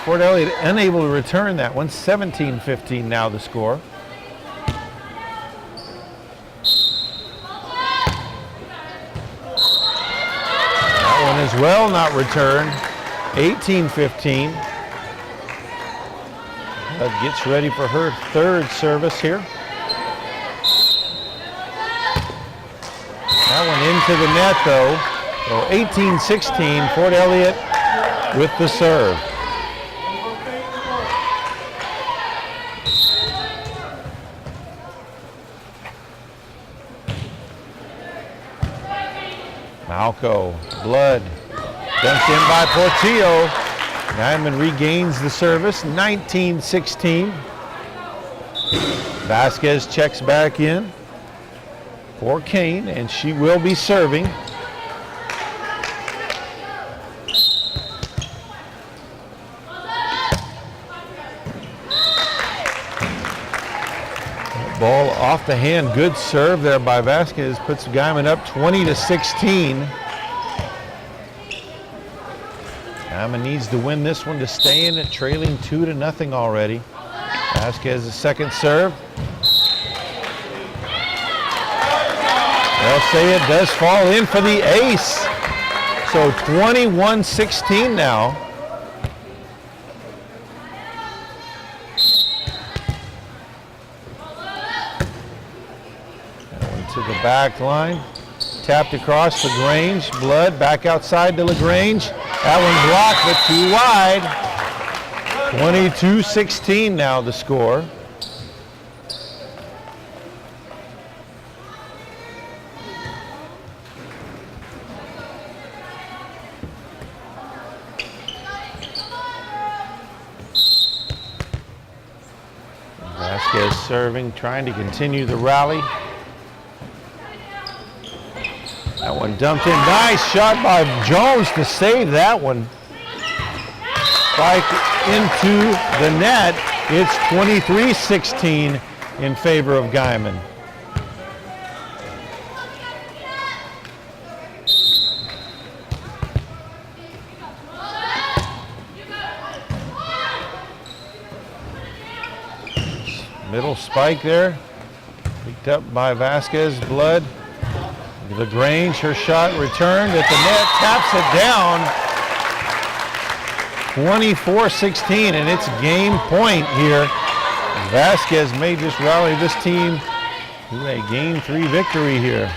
Speaker 1: Fort Elliott unable to return that one, 17-15 now the score. That one as well not returned. 18-15. Gets ready for her third service here. That one into the net though. So 18-16, Fort Elliott with the serve. Malco, Blood. Dumped in by Portillo. Guymon regains the service, 19-16. Vasquez checks back in for Kane, and she will be serving. Ball off the hand, good serve there by Vasquez, puts Guymon up 20-16. Guymon needs to win this one to stay in it, trailing 2-0 already. Vasquez, the second serve. They'll say it does fall in for the ace. So 21-16 now. That one to the back line. Tapped across LaGrange. Blood back outside to LaGrange. That one blocked, but too wide. 22-16 now the score. Vasquez serving, trying to continue the rally. That one dumped in. Nice shot by Jones to save that one. Spike into the net. It's 23-16 in favor of Guymon. Middle spike there. Picked up by Vasquez. Blood. LaGrange, her shot returned at the net, taps it down. 24-16, and it's game point here. Vasquez may just rally this team to a Game 3 victory here.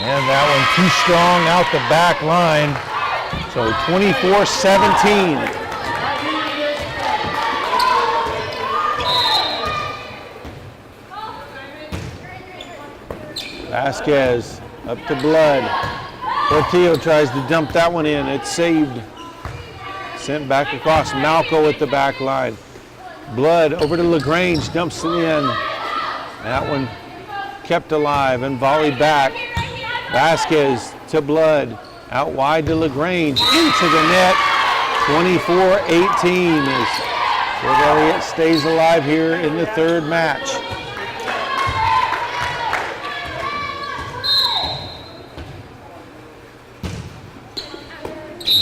Speaker 1: And that one too strong out the back line. So 24-17. Vasquez up to Blood. Portillo tries to dump that one in. It's saved. Sent back across. Malco at the back line. Blood over to LaGrange. Dumps it in. That one kept alive and volleyed back. Vasquez to Blood. Out wide to LaGrange. Into the net. 24-18 as Fort Elliott stays alive here in the third match.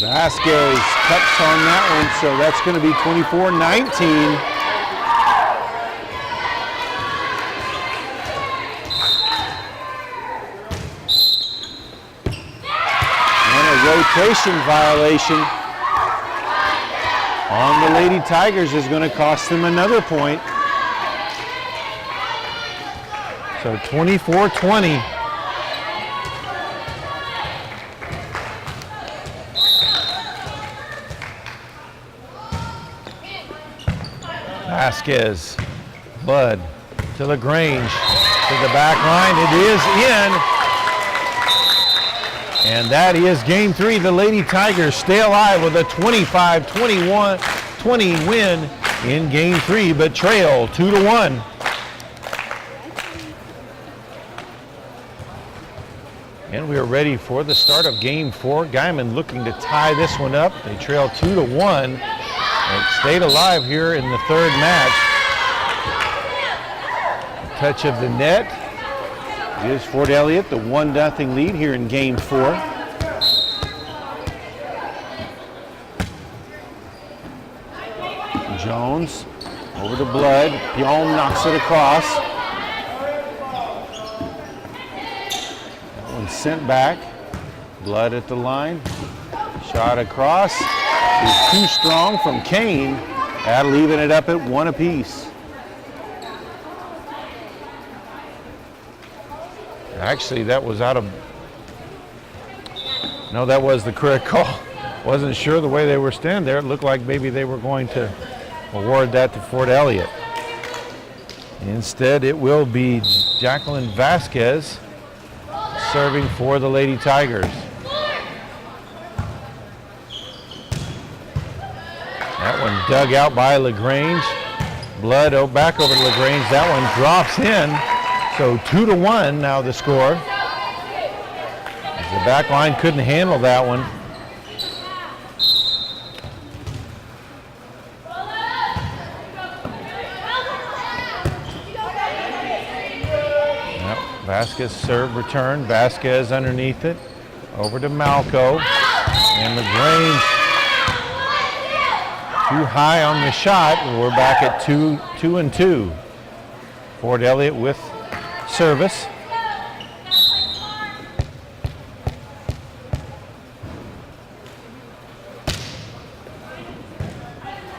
Speaker 1: Vasquez cuts on that one, so that's going to be 24-19. And a rotation violation on the Lady Tigers is going to cost them another point. So 24-20. Vasquez, Blood to LaGrange, to the back line. It is in. And that is Game 3. The Lady Tigers stay alive with a 25-20 win in Game 3, but trail 2-1. And we are ready for the start of Game 4. Guymon looking to tie this one up. They trail 2-1. It stayed alive here in the third match. A touch of the net gives Fort Elliott the 1-0 lead here in Game 4. Jones over to Blood. Guymon knocks it across. That one sent back. Blood at the line. Shot across. Is too strong from Kane. That'll even it up at 1 apiece. Actually, that was out of... No, that was the correct call. Wasn't sure the way they were standing there. It looked like maybe they were going to award that to Fort Elliott. Instead, it will be Jacqueline Vasquez serving for the Lady Tigers. That one dug out by LaGrange. Blood back over to LaGrange. That one drops in. So 2-1 now the score. The back line couldn't handle that one. Yep. Vasquez serve return. Vasquez underneath it. Over to Malco. And LaGrange too high on the shot. We're back at 2-2. Fort Elliott with service.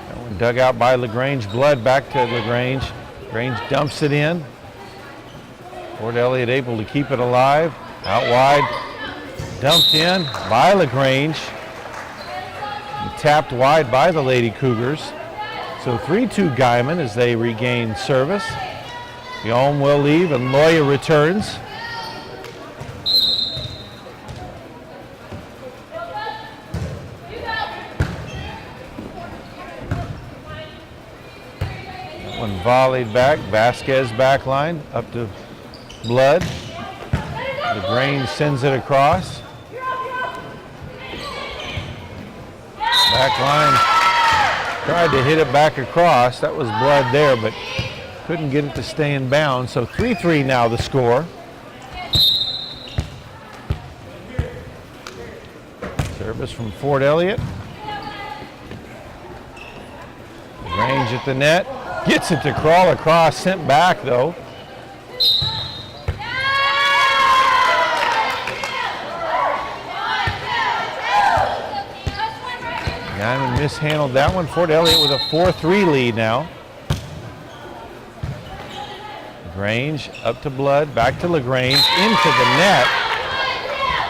Speaker 1: That one dug out by LaGrange. Blood back to LaGrange. LaGrange dumps it in. Fort Elliott able to keep it alive. Out wide. Dumped in by LaGrange. Tapped wide by the Lady Cougars. So 3-2 Guymon as they regain service. Guymon will leave and Loya returns. That one volleyed back. Vasquez back line up to Blood. LaGrange sends it across. Back line, tried to hit it back across. That was Blood there, but couldn't get it to stay in bounds. So 3-3 now the score. Service from Fort Elliott. Range at the net. Gets it to crawl across, sent back though. Guymon mishandled that one. Fort Elliott with a 4-3 lead now. LaGrange up to Blood, back to LaGrange, into the net.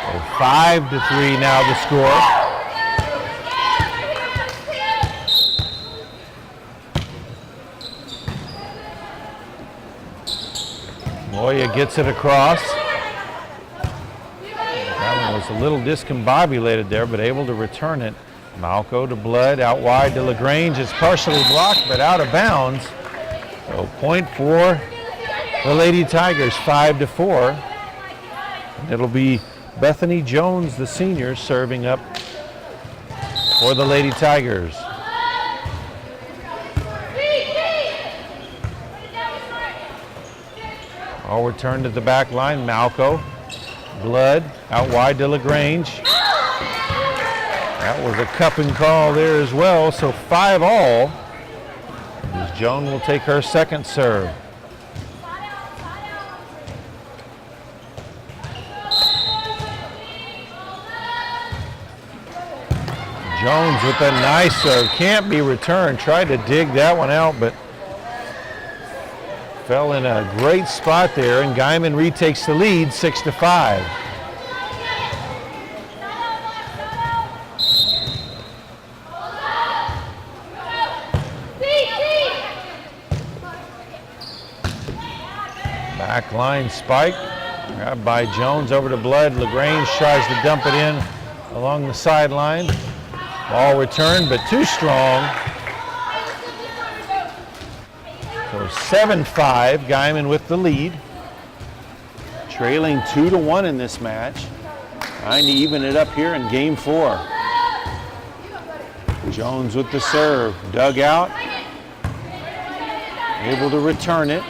Speaker 1: So 5-3 now the score. Moya gets it across. That one was a little discombobulated there, but able to return it. Malco to Blood, out wide to LaGrange. It's partially blocked, but out of bounds. So point for the Lady Tigers, 5-4. And it'll be Bethany Jones, the senior, serving up for the Lady Tigers. All return to the back line. Malco, Blood, out wide to LaGrange. That was a cup and call there as well, so 5-all. As Joan will take her second serve. Jones with a nice serve, can't be returned. Tried to dig that one out, but fell in a great spot there, and Guymon retakes the lead, 6-5. Back line spike, grabbed by Jones over to Blood. LaGrange tries to dump it in along the sideline. Ball returned, but too strong. So 7-5, Guymon with the lead. Trailing 2-1 in this match. Trying to even it up here in game 4. Jones with the serve, dug out. Able to return it.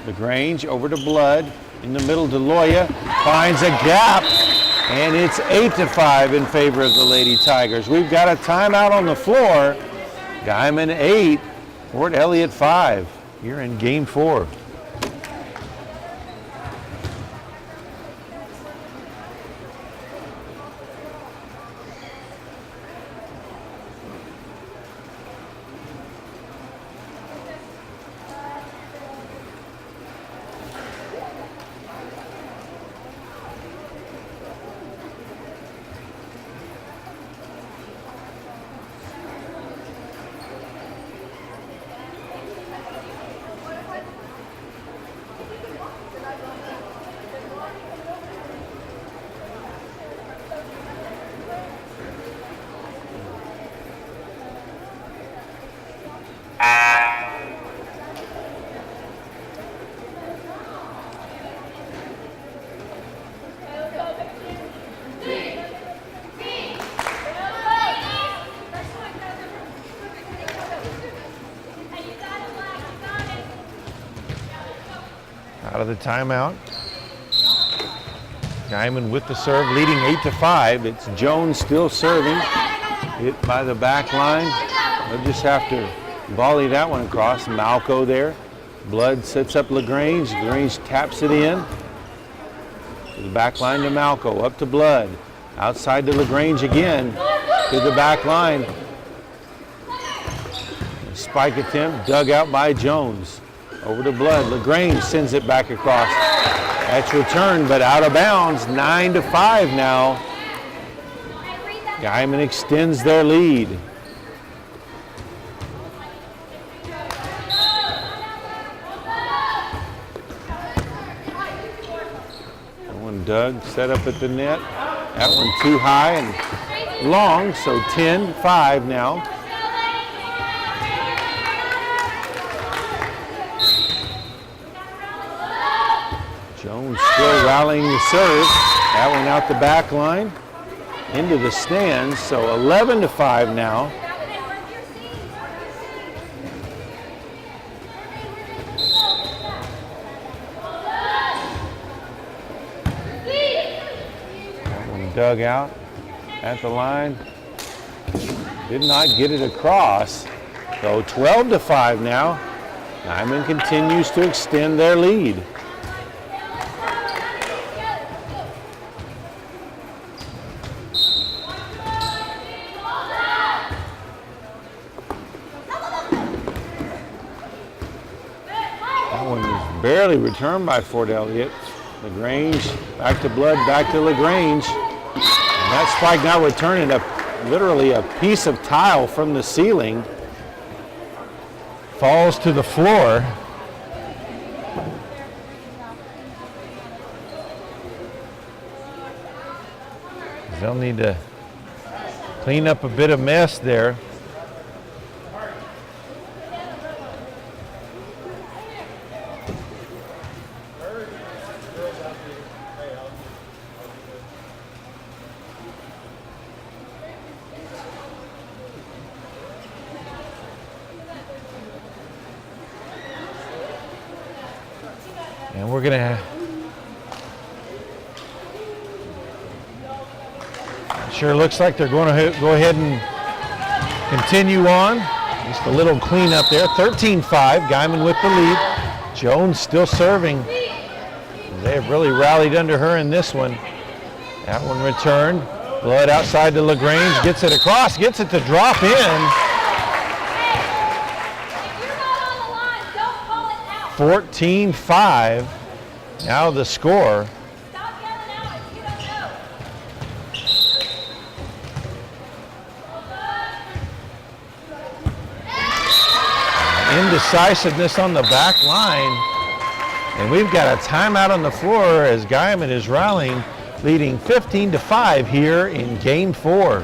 Speaker 1: LaGrange over to Blood, in the middle to Loya, finds a gap, and it's 8-5 in favor of the Lady Tigers. We've got a timeout on the floor. Guymon 8, Fort Elliott 5, here in game 4. Out of the timeout. Guymon with the serve, leading 8-5. It's Jones still serving. Hit by the back line. They'll just have to volley that one across. Malco there. Blood sets up LaGrange. LaGrange taps it in. To the back line to Malco. Up to Blood. Outside to LaGrange again. To the back line. A spike attempt dug out by Jones. Over to Blood. LaGrange sends it back across. That's returned, but out of bounds. 9-5 now. Guymon extends their lead. That one dug, set up at the net. That one too high and long, so 10-5 now. Jones still rallying the serve. That one out the back line into the stands, so 11-5 now. That one dug out at the line. Did not get it across. So 12-5 now. Guymon continues to extend their lead. Barely returned by Fort Elliott. LaGrange back to Blood, back to LaGrange. And that spike now returning literally a piece of tile from the ceiling. Falls to the floor. They'll need to clean up a bit of mess there. And we're going to sure looks like they're going to go ahead and continue on. Just a little cleanup there. 13-5, Guymon with the lead. Jones still serving. They have really rallied under her in this one. That one returned. Blood outside to LaGrange, gets it across, gets it to drop in. 14-5, now the score. Indecisiveness on the back line. And we've got a timeout on the floor as Guymon is rallying, leading 15-5 here in game 4.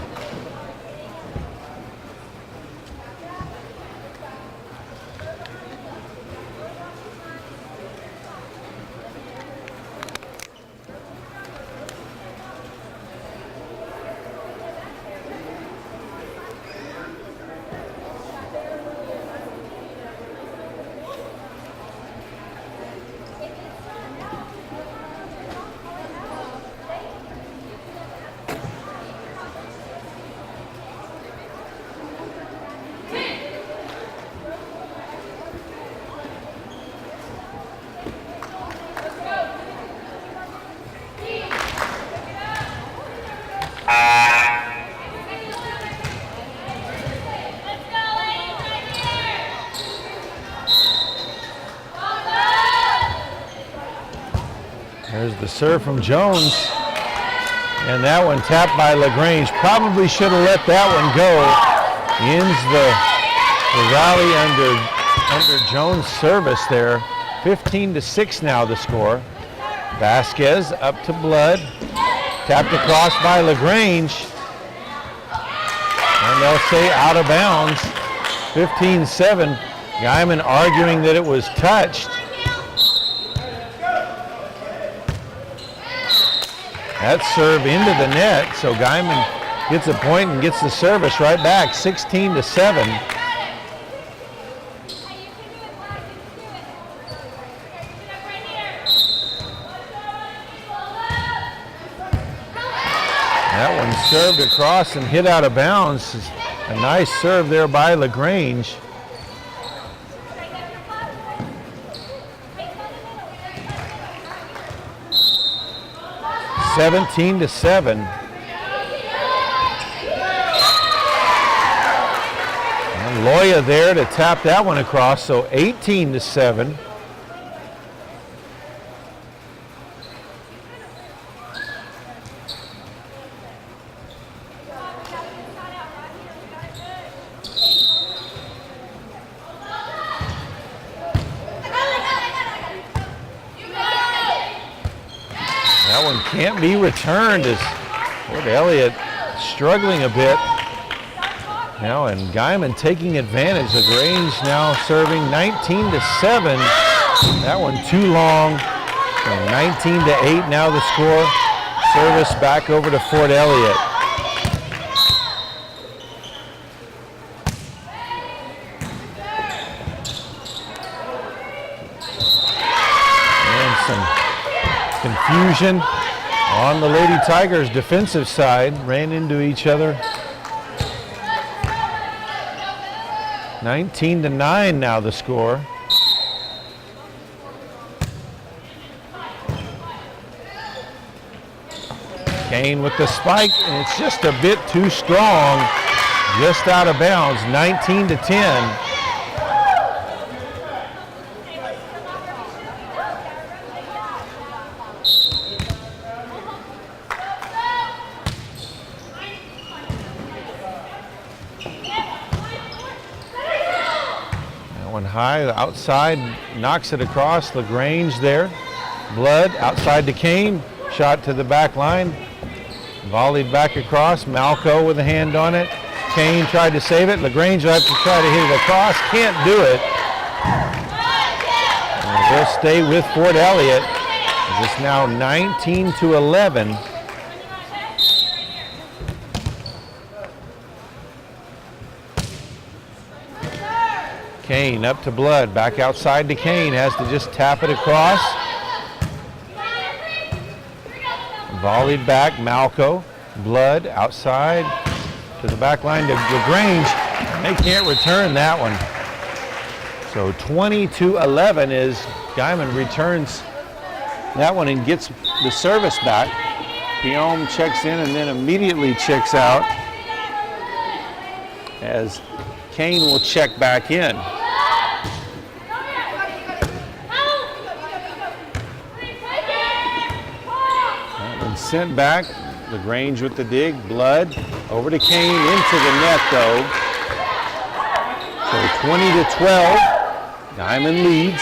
Speaker 1: There's the serve from Jones. And that one tapped by LaGrange. Probably should have let that one go. Ends the rally under Jones' service there. 15-6 now the score. Vasquez up to Blood. Tapped across by LaGrange. And they'll say out of bounds. 15-7. Guymon arguing that it was touched. That serve into the net, so Guymon gets a point and gets the service right back, 16-7. That one served across and hit out of bounds. A nice serve there by LaGrange. Seventeen to 7. And Loya there to tap that one across, so 18-7. That one can't be returned as Fort Elliott struggling a bit. Now, and Guymon taking advantage. LaGrange now serving 19-7. That one too long. So 19-8 now the score. Service back over to Fort Elliott. And some confusion on the Lady Tigers defensive side. Ran into each other. 19-9 now the score. Kane with the spike, and it's just a bit too strong. Just out of bounds, 19-10.
Speaker 2: high, outside, knocks it across. LaGrange there. Blood outside to Kane. Shot to the back line. Volleyed back across. Malco with a hand on it. Kane tried to save it. LaGrange will have to try to hit it across. Can't do it. And they'll stay with Fort Elliott. It's now 19-11. Kane up to Blood. Back outside to Kane. Has to just tap it across. Volleyed back. Malco. Blood outside to the back line to LaGrange. They can't return that one. So 20-11 is Guymon returns that one and gets the service back. Guymon checks in and then immediately checks out as Kane will check back in. That one sent back. LaGrange with the dig. Blood over to Kane into the net though. So 20-12. Guymon leads.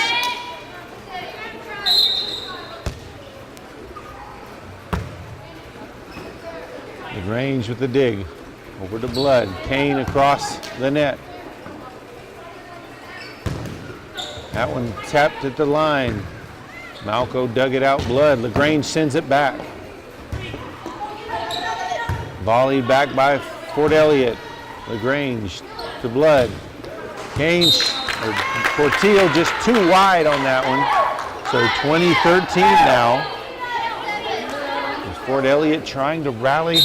Speaker 2: LaGrange with the dig. Over to Blood. Kane across the net. That one tapped at the line. Malco dug it out. Blood. LaGrange sends it back. Volleyed back by Fort Elliott. LaGrange to Blood. Kane, Portillo just too wide on that one. So 20-13 now. Is Fort Elliott trying to rally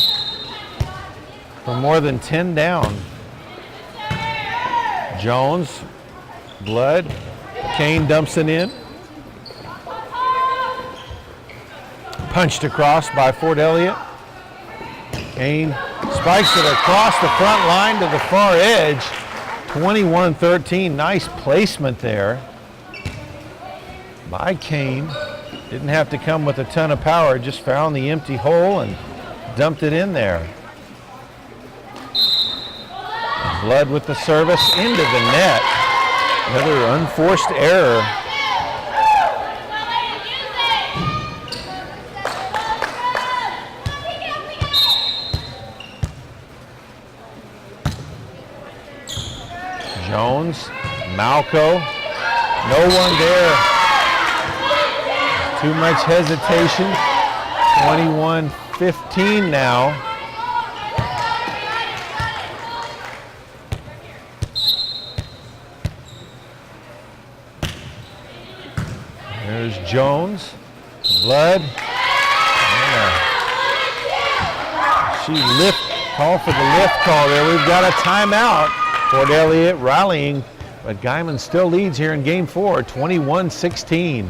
Speaker 2: from more than 10 down. Jones, Blood, Kane dumps it in. Punched across by Fort Elliott. Kane spikes it across the front line to the far edge. 21-13, nice placement there by Kane. Didn't have to come with a ton of power, just found the empty hole and dumped it in there. Blood with the service into the net. Another unforced error. Jones, Malco, no one there. Too much hesitation. 21-15 now. There's Jones, Blood. Call for the lift call there. We've got a timeout. Fort Elliott rallying, but Guymon still leads here in game 4, 21-16.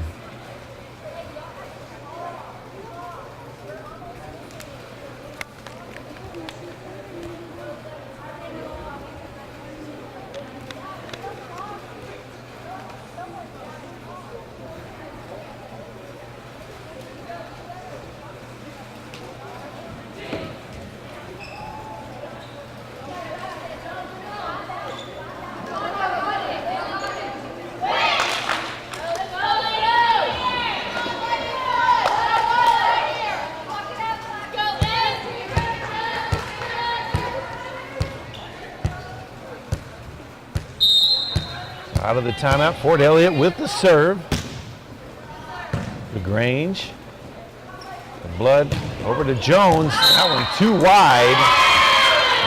Speaker 2: Out of the timeout, Fort Elliott with the serve. LaGrange. The Blood over to Jones. That one too wide.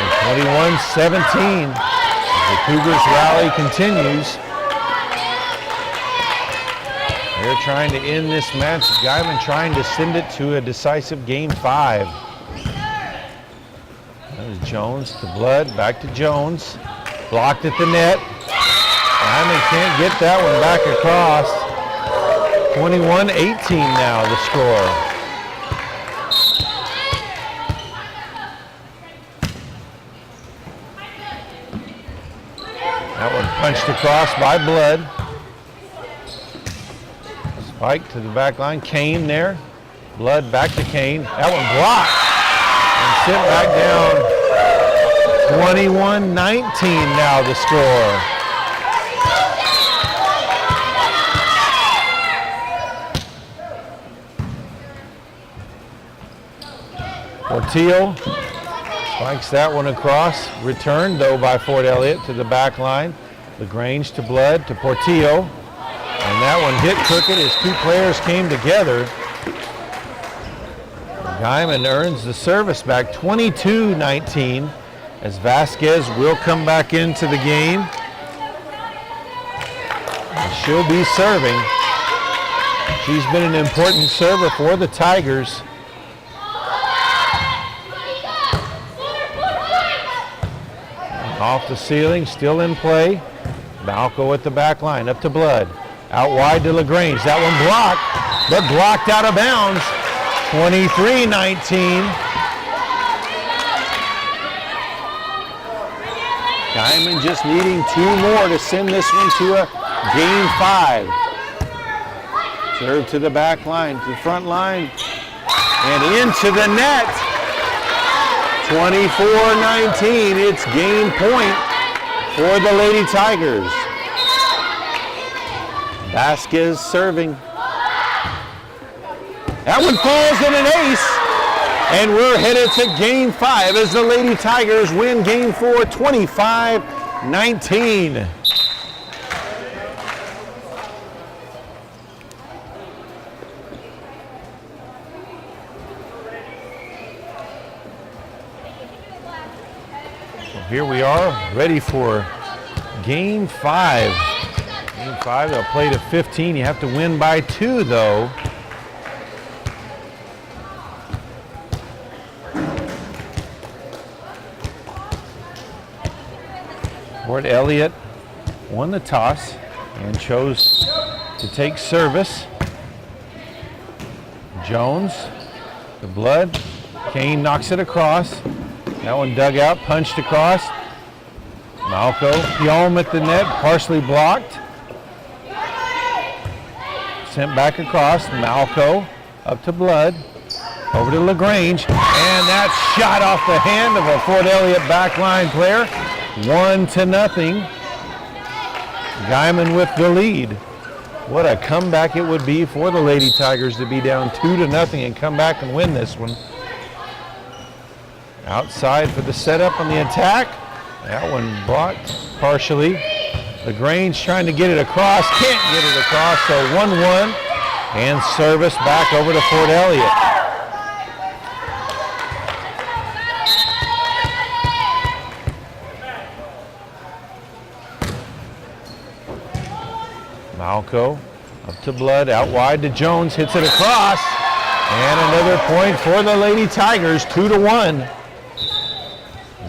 Speaker 2: And 21-17. The Cougars rally continues. They're trying to end this match. Guymon trying to send it to a decisive game 5. There's Jones to Blood. Back to Jones. Blocked at the net. Guymon can't get that one back across. 21-18 now the score. That one punched across by Blood. Spike to the back line. Kane there. Blood back to Kane. That one blocked. And sent back down. 21-19 now the score. Portillo spikes that one across. Returned though by Fort Elliott to the back line. LaGrange to Blood to Portillo. And that one hit crooked as two players came together. Guymon earns the service back 22-19 as Vasquez will come back into the game. And she'll be serving. She's been an important server for the Tigers. Off the ceiling, still in play. Malco at the back line, up to Blood. Out wide to LaGrange. That one blocked, but blocked out of bounds. 23-19.
Speaker 1: Guymon just needing 2 more to send this one to a game 5. Serve to the back line, to the front line, and into the net. 24-19, it's game point for the Lady Tigers. Vasquez serving. That one falls in an ace, and we're headed to game 5 as the Lady Tigers win game 4, 25-19.
Speaker 2: Here we are, ready for game 5. Game 5, they'll play to 15. You have to win by 2, though. Fort Elliott won the toss and chose to take service. Jones, the Blood. Kane knocks it across. That one dug out, punched across. Malco, Yom at the net, partially blocked. Sent back across, Malco up to Blood, over to LaGrange, and that shot off the hand of a Fort Elliott backline player. 1-0. Guymon with the lead. What a comeback it would be for the Lady Tigers to be down 2-0 and come back and win this one. Outside for the setup on the attack. That one blocked partially. LaGrange trying to get it across, can't get it across, so 1-1. And service back over to Fort Elliott. Malco up to Blood, out wide to Jones, hits it across. And another point for the Lady Tigers, 2-1.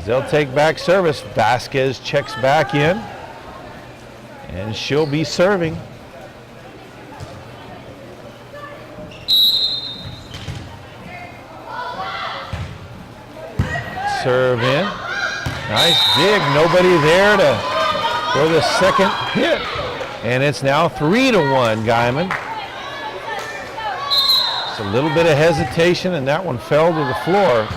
Speaker 2: They'll take back service. Vasquez checks back in, and she'll be serving. Serve in. Nice dig. Nobody there for the second hit. And it's now 3-1, Guymon. Just a little bit of hesitation, and that one fell to the floor.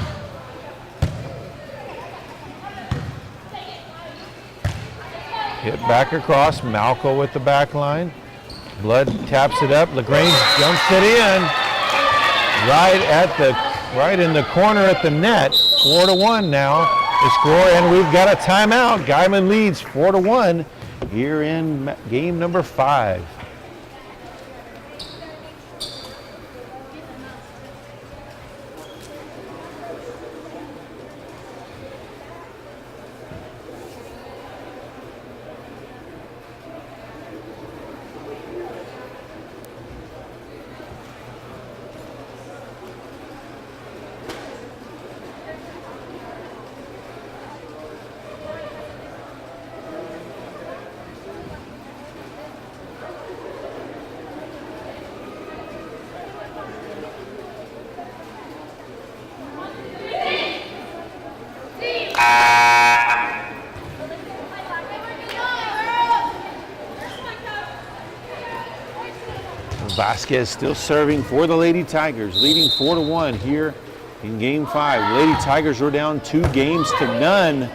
Speaker 2: Hit back across, Malco with the back line. Blood taps it up, LaGrange jumps it in. Right in the corner at the net. 4-1 now the score, and we've got a timeout. Guymon leads 4-1 here in game number 5. Vasquez still serving for the Lady Tigers, leading 4-1 here in game 5. The Lady Tigers were down 2-0,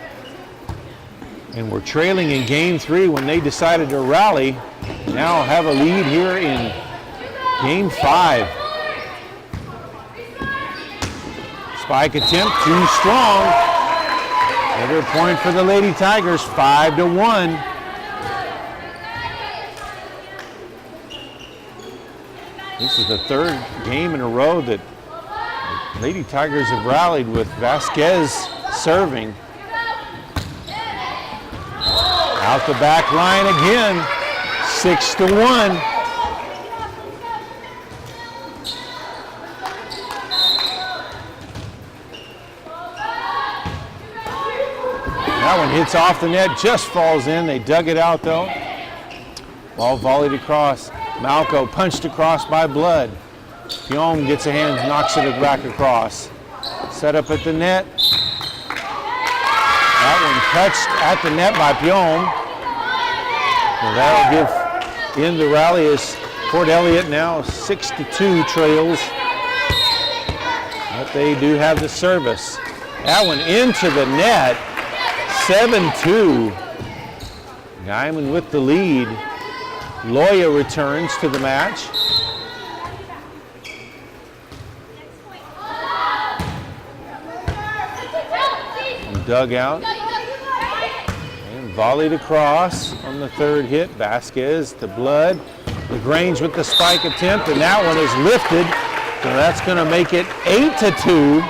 Speaker 2: and were trailing in game 3 when they decided to rally. Now have a lead here in game 5.
Speaker 1: Spike attempt, too strong. Another point for the Lady Tigers, 5-1. This is the third game in a row that Lady Tigers have rallied with Vasquez serving. Out the back line again, 6-1. That one hits off the net, just falls in. They dug it out though. Ball volleyed across. Malco punched across by Blood. Guymon gets a hand, knocks it back across. Set up at the net. That one touched at the net by Guymon. So that'll give in the rally as Fort Elliott now 6-2 trails. But they do have the service. That one into the net. 7-2. Guymon with the lead. Loya returns to the match. Dug out. And volleyed across on the third hit. Vasquez to Blood. LaGrange with the spike attempt, and that one is lifted. So that's going to make it 8-2.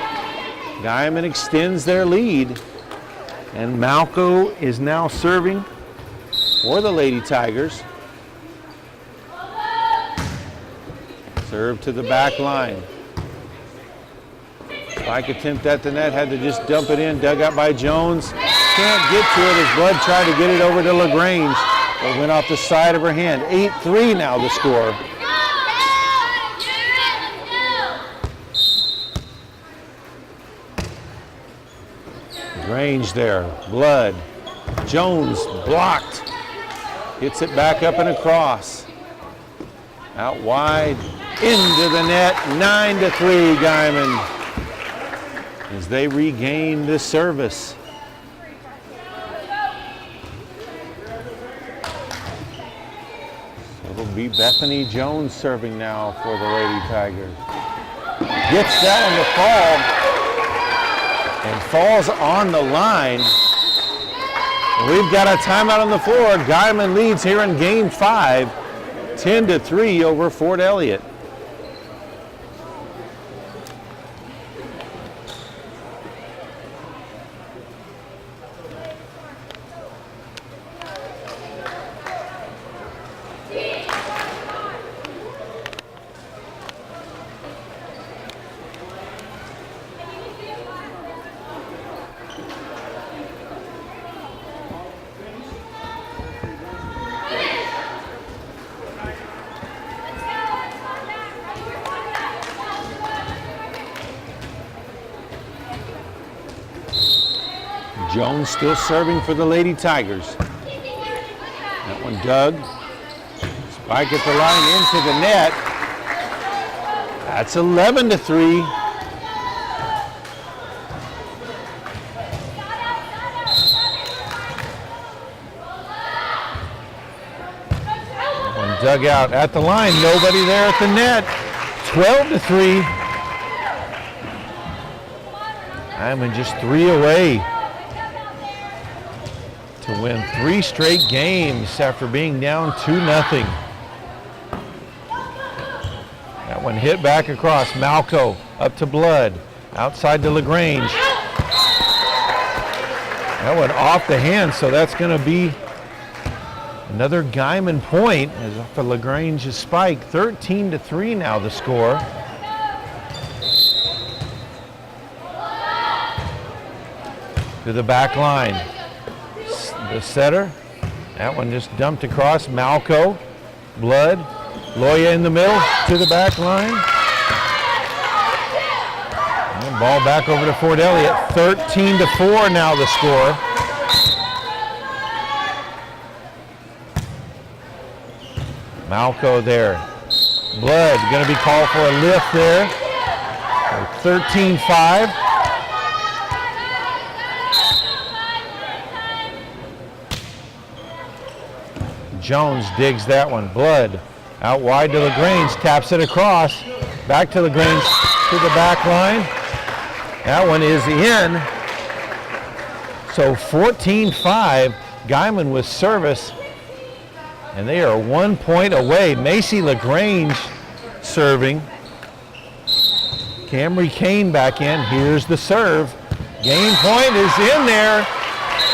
Speaker 1: Guymon extends their lead. And Malco is now serving for the Lady Tigers. Serve to the back line. Spike attempt at the net, had to just dump it in, dug out by Jones. Can't get to it as Blood tried to get it over to LaGrange, but went off the side of her hand. 8-3 now the score. LaGrange there, Blood. Jones blocked. Gets it back up and across. Out wide, into the net, 9-3 Guymon as they regain this service. It'll be Bethany Jones serving now for the Lady Tigers. Gets that one to fall and falls on the line. We've got a timeout on the floor. Guymon leads here in game 5, 10-3 over Fort Elliott. Jones still serving for the Lady Tigers. That one dug. Spike at the line into the net. That's 11-3. That one dug out at the line. Nobody there at the net. 12-3. Guymon just 3 away to win 3 straight games after being down 2-0. That one hit back across. Malco up to Blood. Outside to LaGrange. That one off the hand, so that's going to be another Guymon point as for LaGrange's spike. 13-3 now the score. To the back line. The setter, that one just dumped across. Malco, Blood, Loya in the middle to the back line. And ball back over to Fort Elliott. 13-4 now the score. Malco there. Blood going to be called for a lift there. 13-5. Jones digs that one. Blood out wide to LaGrange, taps it across. Back to LaGrange to the back line.
Speaker 2: That one is in. So 14-5, Guymon with service. And they are 1 point away. Macy LaGrange serving. Camry Kane back in. Here's the serve. Game point is in there.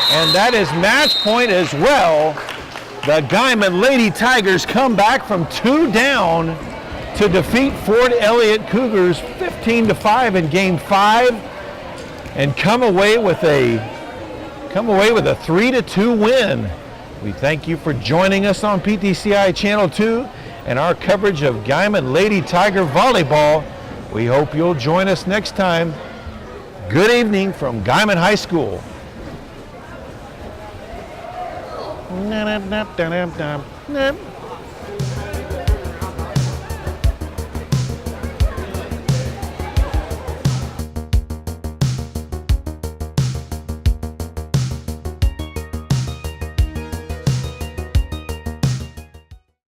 Speaker 2: And that is match point as well. The Guymon Lady Tigers come back from 2 down to defeat Fort Elliott Cougars 15-5 in game 5 and come away with a 3-2 win. We thank you for joining us on PTCI Channel 2 and our coverage of Guymon Lady Tiger Volleyball. We hope you'll join us next time. Good evening from Guymon High School.